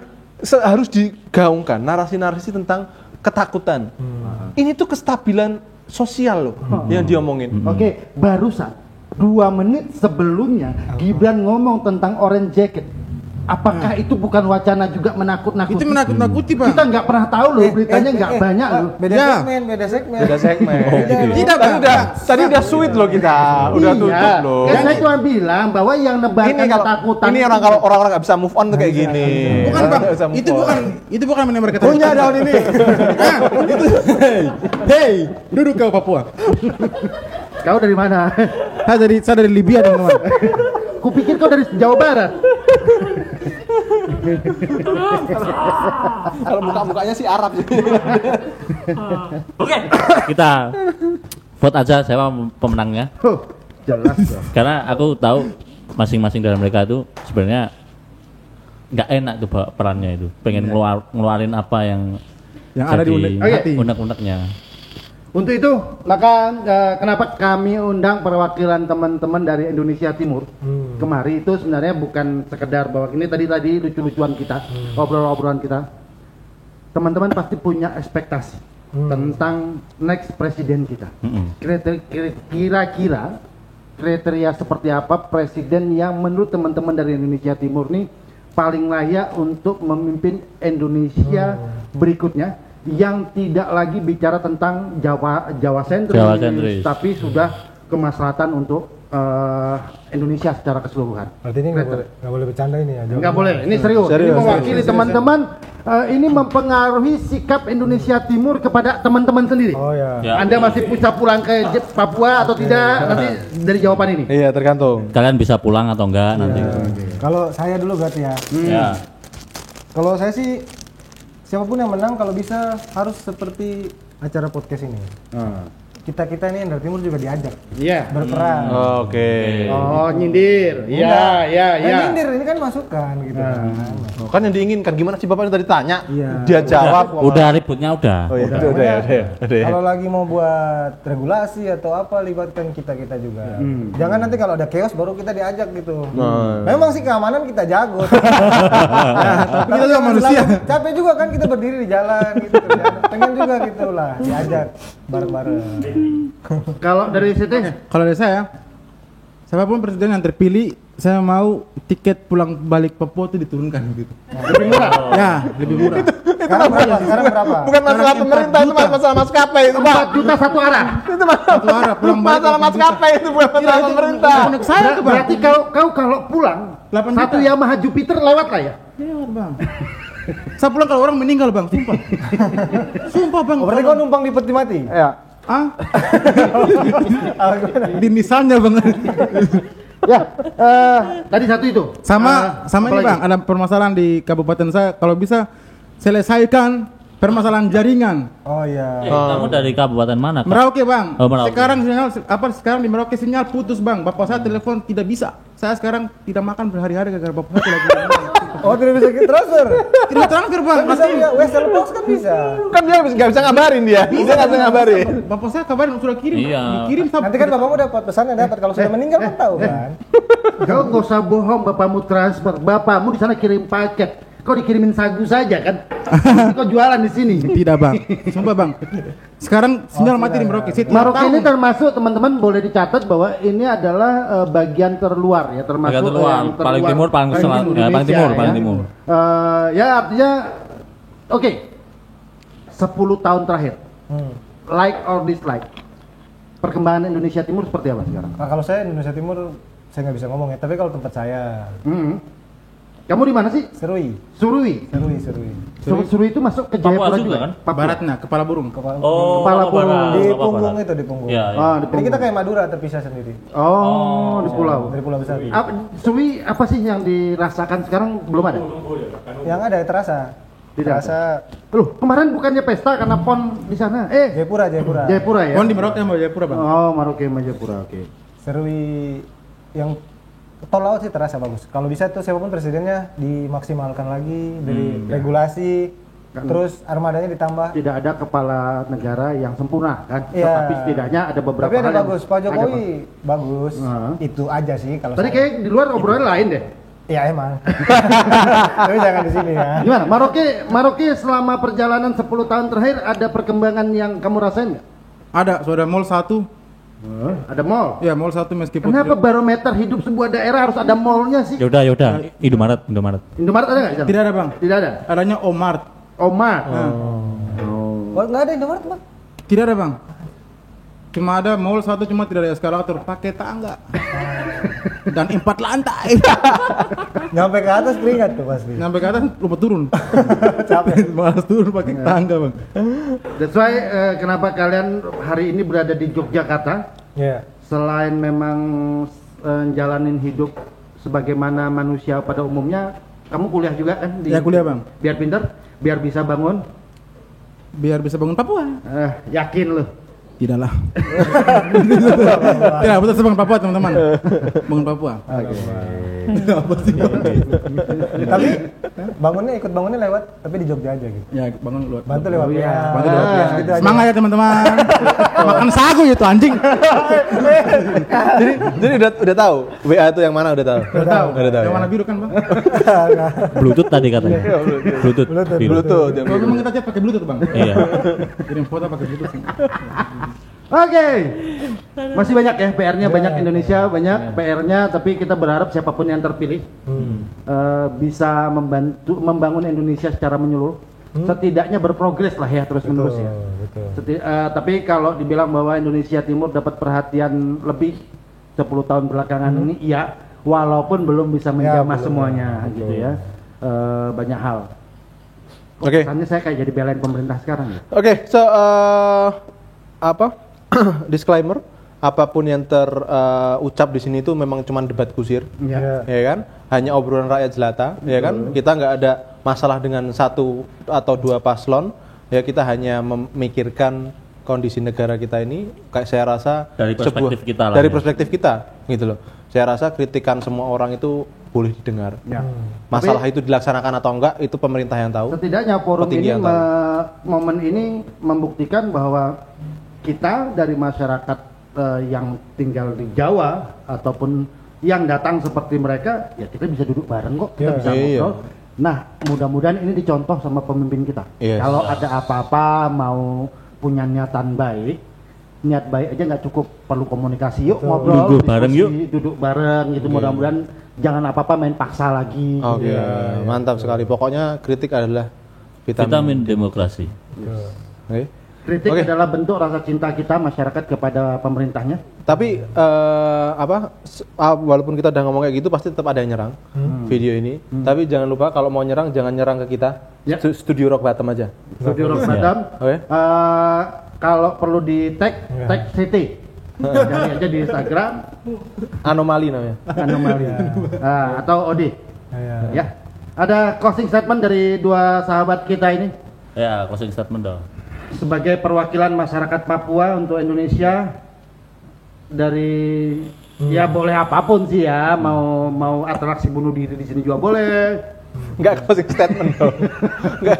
Harus digaungkan narasi-narasi tentang ketakutan. Ini tuh kestabilan sosial loh yang diomongin.
Oke, barusan 2 menit sebelumnya Gibran ngomong tentang orange jacket. Apakah itu bukan wacana juga menakut-nakuti?
Itu menakut-nakuti, Pak.
Kita nggak pernah tahu loh, beritanya nggak banyak loh.
Beda segmen.
Tidak,
Tadi udah sweet loh kita, udah tutup loh.
Kan saya cuma bilang bahwa yang nebarkan ketakutan.
Ini kalau orang-orang nggak bisa move on tuh kayak gini.
Bukan Bang, itu bukan menebar ketakutan.
Punya daun ini.
Hey, duduk kau Papua.
Kau dari mana?
Saya dari Libya, teman-teman.
Kupikir kau dari Jawa Barat.
Kalau muka-mukanya sih Arab sih.
Oke, kita vote aja siapa pemenangnya.
Jelas ya.
Karena aku tahu masing-masing dari mereka itu sebenarnya nggak enak tuh perannya itu. Pengen ngeluarin apa yang
ada di
unek-uneknya.
Untuk itu, maka kenapa kami undang perwakilan teman-teman dari Indonesia Timur kemari itu sebenarnya bukan sekedar bahwa ini tadi lucu-lucuan kita, obrolan kita. Teman-teman pasti punya ekspektasi tentang next presiden kita. Kira-kira kriteria seperti apa presiden yang menurut teman-teman dari Indonesia Timur nih paling layak untuk memimpin Indonesia berikutnya, yang tidak lagi bicara tentang Jawa sentris, tapi sudah kemaslahatan untuk Indonesia secara keseluruhan.
Berarti ini nggak boleh bercanda ini ya?
Nggak boleh, ini serius. Ini mewakili teman-teman. Ini mempengaruhi sikap Indonesia Timur kepada teman-teman sendiri.
Oh ya.
Anda masih bisa pulang ke Papua atau tidak? Nanti dari jawaban ini.
Iya, tergantung.
Kalian bisa pulang atau enggak nanti.
Kalau saya dulu berarti ya.
Ya.
Kalau saya sih siapapun yang menang kalau bisa harus seperti acara podcast ini. Kita ini yang dari timur juga diajak berperan.
Oke.
Oh, nyindir. Iya.
Nyindir ini kan masukan gitu kan.
Kan yang diinginkan gimana sih Bapak tadi tanya?
Iya.
Dia jawab.
Udah ributnya udah.
Oh iya, udah ya.
Kalau lagi mau buat regulasi atau apa libatkan kita juga. Jangan nanti kalau ada chaos baru kita diajak gitu. Memang sih keamanan kita jago.
Tapi kita juga manusia.
Capek juga kan kita berdiri di jalan gitu. Pengen juga gitulah diajak bareng-bareng.
Kalau dari situ,
Kalau dari saya, siapapun presiden yang terpilih, saya mau tiket pulang balik Papua itu diturunkan gitu.
lebih murah.
Ya, lebih murah.
Sekarang berapa?
Bukan masalah pemerintah, itu masalah maskapai itu, Pak.
4 juta satu arah.
Itu masalah masalah maskapai itu bukan masalah pemerintah.
Saya tuh, Bang.
Berarti kau kalau pulang
8
satu
juta.
Yamaha Jupiter lewat lah ya?
Lewat, Bang. Saya pulang kalau orang meninggal, Bang, sumpah. Sumpah, Bang.
Berarti kau numpang di peti mati?
Ya.
Ah? Di misalnya, Bang.
Ya, tadi satu itu.
Sama ini,
apalagi?
Bang, ada permasalahan di kabupaten saya, kalau bisa selesaikan permasalahan jaringan.
Oh iya.
Kamu dari kabupaten mana, Kak?
Merauke, Bang.
Oh, Merauke.
Sekarang di Merauke sinyal putus, Bang. Bapak saya telepon tidak bisa. Saya sekarang tidak makan berhari-hari gara-gara bapak saya lagi.
Oh, tidak bisa transfer.
Tidak transfer, Bang.
Bisa ya, Western Box kan bisa.
Kan dia nggak bisa ngabarin dia. Dia nggak bisa ngabarin.
Bapak saya kabarin sudah kirim.
Iya.
Dikirim
Nanti kan bapakmu dapat pesannya dapat kalau sudah meninggal kan tahu kan.
Kau nggak usah bohong, bapakmu transfer. Bapakmu di sana kirim paket. Kau dikirimin sagu saja kan? Kau jualan di sini.
Tidak, Bang. Sumpah, Bang. Sekarang sinyal mati di Merauke.
Merauke ini termasuk teman-teman boleh dicatat bahwa ini adalah bagian terluar ya, termasuk
Bagian terluar,
yang
paling timur, paling selatan,
Indonesia,
paling timur,
ya.
paling timur.
Ya artinya, oke, 10 tahun terakhir, like or dislike, perkembangan Indonesia Timur seperti apa sekarang?
Nah, kalau saya Indonesia Timur saya nggak bisa ngomong ya, tapi kalau tempat saya
Kamu di mana sih?
Serui.
Surui. Surui itu masuk ke
Papua
Jayapura
juga kan?
Baratnya, kepala burung.
Oh,
Kepala burung.
barat.
Di
Papua
punggung
barat.
itu di punggung.
Iya, iya.
di
Jadi kita
Punggung.
kayak Madura terpisah sendiri.
di pulau.
Dari pulau besar.
Surui apa sih yang dirasakan sekarang belum ada?
Yang ada terasa.
Tidak
Terasa
Loh, kemarin bukannya pesta karena PON di sana?
Jayapura.
Jayapura ya?
Pon di Merauke sama Jayapura, Bang.
Oh, Merauke sama Jayapura, oke.
Serui yang tol laut sih terasa bagus. Kalau bisa tuh siapapun presidennya dimaksimalkan lagi dari regulasi, terus armadanya ditambah.
Tidak ada kepala negara yang sempurna kan?
Iya.
Tapi setidaknya ada beberapa
Tapi ada
hal yang
bagus, Pak Jokowi
ada,
bagus.
Heeh.
Itu aja sih kalau
Tadi
saya.
kayak di luar obrolan lain deh.
Iya emang. Tapi jangan di sini ya.
Gimana? Merauke selama perjalanan 10 tahun terakhir ada perkembangan yang kamu rasain nggak?
Ada, sudah mall 1.
Ada mall.
Ya, mall 1 meskipun
Kenapa barometer hidup sebuah daerah harus ada mallnya sih?
Yaudah. Indomaret.
Indomaret ada nggak di sana?
tidak ada, Bang.
Tidak ada.
Adanya Omart.
Omar.
Oh, nggak ada Indomaret, Bang.
Tidak ada, Bang. Cuma ada mall 1, cuma tidak ada eskalator, pakai tangga. Dan 4 lantai.
Nyampe ke atas keringat tuh pasti.
Sampai ke atas lupa turun.
Capek.
Malas turun pakai tangga, Bang.
That's why kenapa kalian hari ini berada di Yogyakarta?
Iya.
Selain memang jalanin hidup sebagaimana manusia pada umumnya, kamu kuliah juga kan?
Ya, kuliah, Bang.
Biar pintar, biar bisa bangun.
Biar bisa bangun Papua.
Yakin loh.
Tidaklah. Tidak, betul bangun Papua, teman-teman. Bangun Papua. Apa sih?
Tapi ikut bangunnya lewat tapi di Jogja aja gitu.
Ya, bangun luar.
Bantu lewat ya.
Bantu lewat
Ya, gitu aja.
Semangat ya, teman-teman. Makan sagu itu anjing.
Jadi udah tahu WA itu yang mana udah tahu.
Udah tahu.
Yang warna biru kan, Bang?
Bluetooth tadi katanya. Bluetooth. biru.
Bluetooth.
Kalau memang kita chat pakai Bluetooth, Bang.
Iya.
Kirim foto pakai Bluetooth.
Oke. Masih banyak ya PR-nya, banyak Indonesia, banyak PR-nya, tapi kita berharap siapapun yang terpilih bisa membangun Indonesia secara menyeluruh. Setidaknya berprogres lah ya terus-menerus ya.
Betul.
Tapi kalau dibilang bahwa Indonesia Timur dapat perhatian lebih, 10 tahun belakangan ini iya, walaupun belum bisa menjamah semuanya gitu ya. Banyak hal.
Oke.
Kesannya saya kayak jadi belain pemerintah sekarang ya.
Oke, so disclaimer, apapun yang terucap di sini itu memang cuma debat kusir,
Iya.
ya kan? Hanya obrolan rakyat jelata, ya kan? Kita nggak ada masalah dengan satu atau dua paslon, ya kita hanya memikirkan kondisi negara kita ini. Kayak saya rasa
Dari perspektif kita lah
dari
ya.
perspektif kita, gitu loh. Saya rasa kritikan semua orang itu boleh didengar.
Ya.
Masalah itu dilaksanakan atau enggak itu pemerintah yang tahu.
Setidaknya forum
petinggi
ini
yang tahu.
momen ini membuktikan bahwa kita dari masyarakat yang tinggal di Jawa ataupun yang datang seperti mereka, ya kita bisa duduk bareng kok, kita bisa ngobrol. Nah, mudah-mudahan ini dicontoh sama pemimpin kita.
Yes.
Kalau ada apa-apa mau punya niatan baik, niat baik aja nggak cukup, perlu komunikasi. Yuk ngobrol,
Duduk bareng yuk.
duduk bareng gitu. Mudah-mudahan jangan apa-apa main paksa lagi.
Oke, mantap sekali. Pokoknya kritik adalah
Vitamin demokrasi.
Oke.
Kritik adalah bentuk rasa cinta kita masyarakat kepada pemerintahnya.
Tapi walaupun kita udah ngomong kayak gitu pasti tetap ada yang nyerang video ini. Tapi jangan lupa kalau mau nyerang jangan nyerang ke kita.
Ya.
Studio Rock Bottom aja.
Studio Rock Bottom.
Oke.
Kalau perlu di tag CT. Cari aja di Instagram.
Anomali namanya.
Anomali. Atau Odi. Ya. Ada closing statement dari dua sahabat kita ini.
Ya, closing statement dong.
Sebagai perwakilan masyarakat Papua untuk Indonesia, dari ya boleh apapun sih ya, mau atraksi bunuh diri di sini juga boleh.
Enggak closing statement dong. Enggak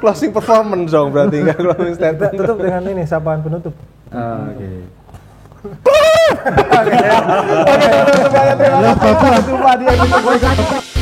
closing performance dong berarti enggak closing statement.
Tutup dengan ini sapaan penutup.
Oke.
Oke, terima kasih. Jumpa di episode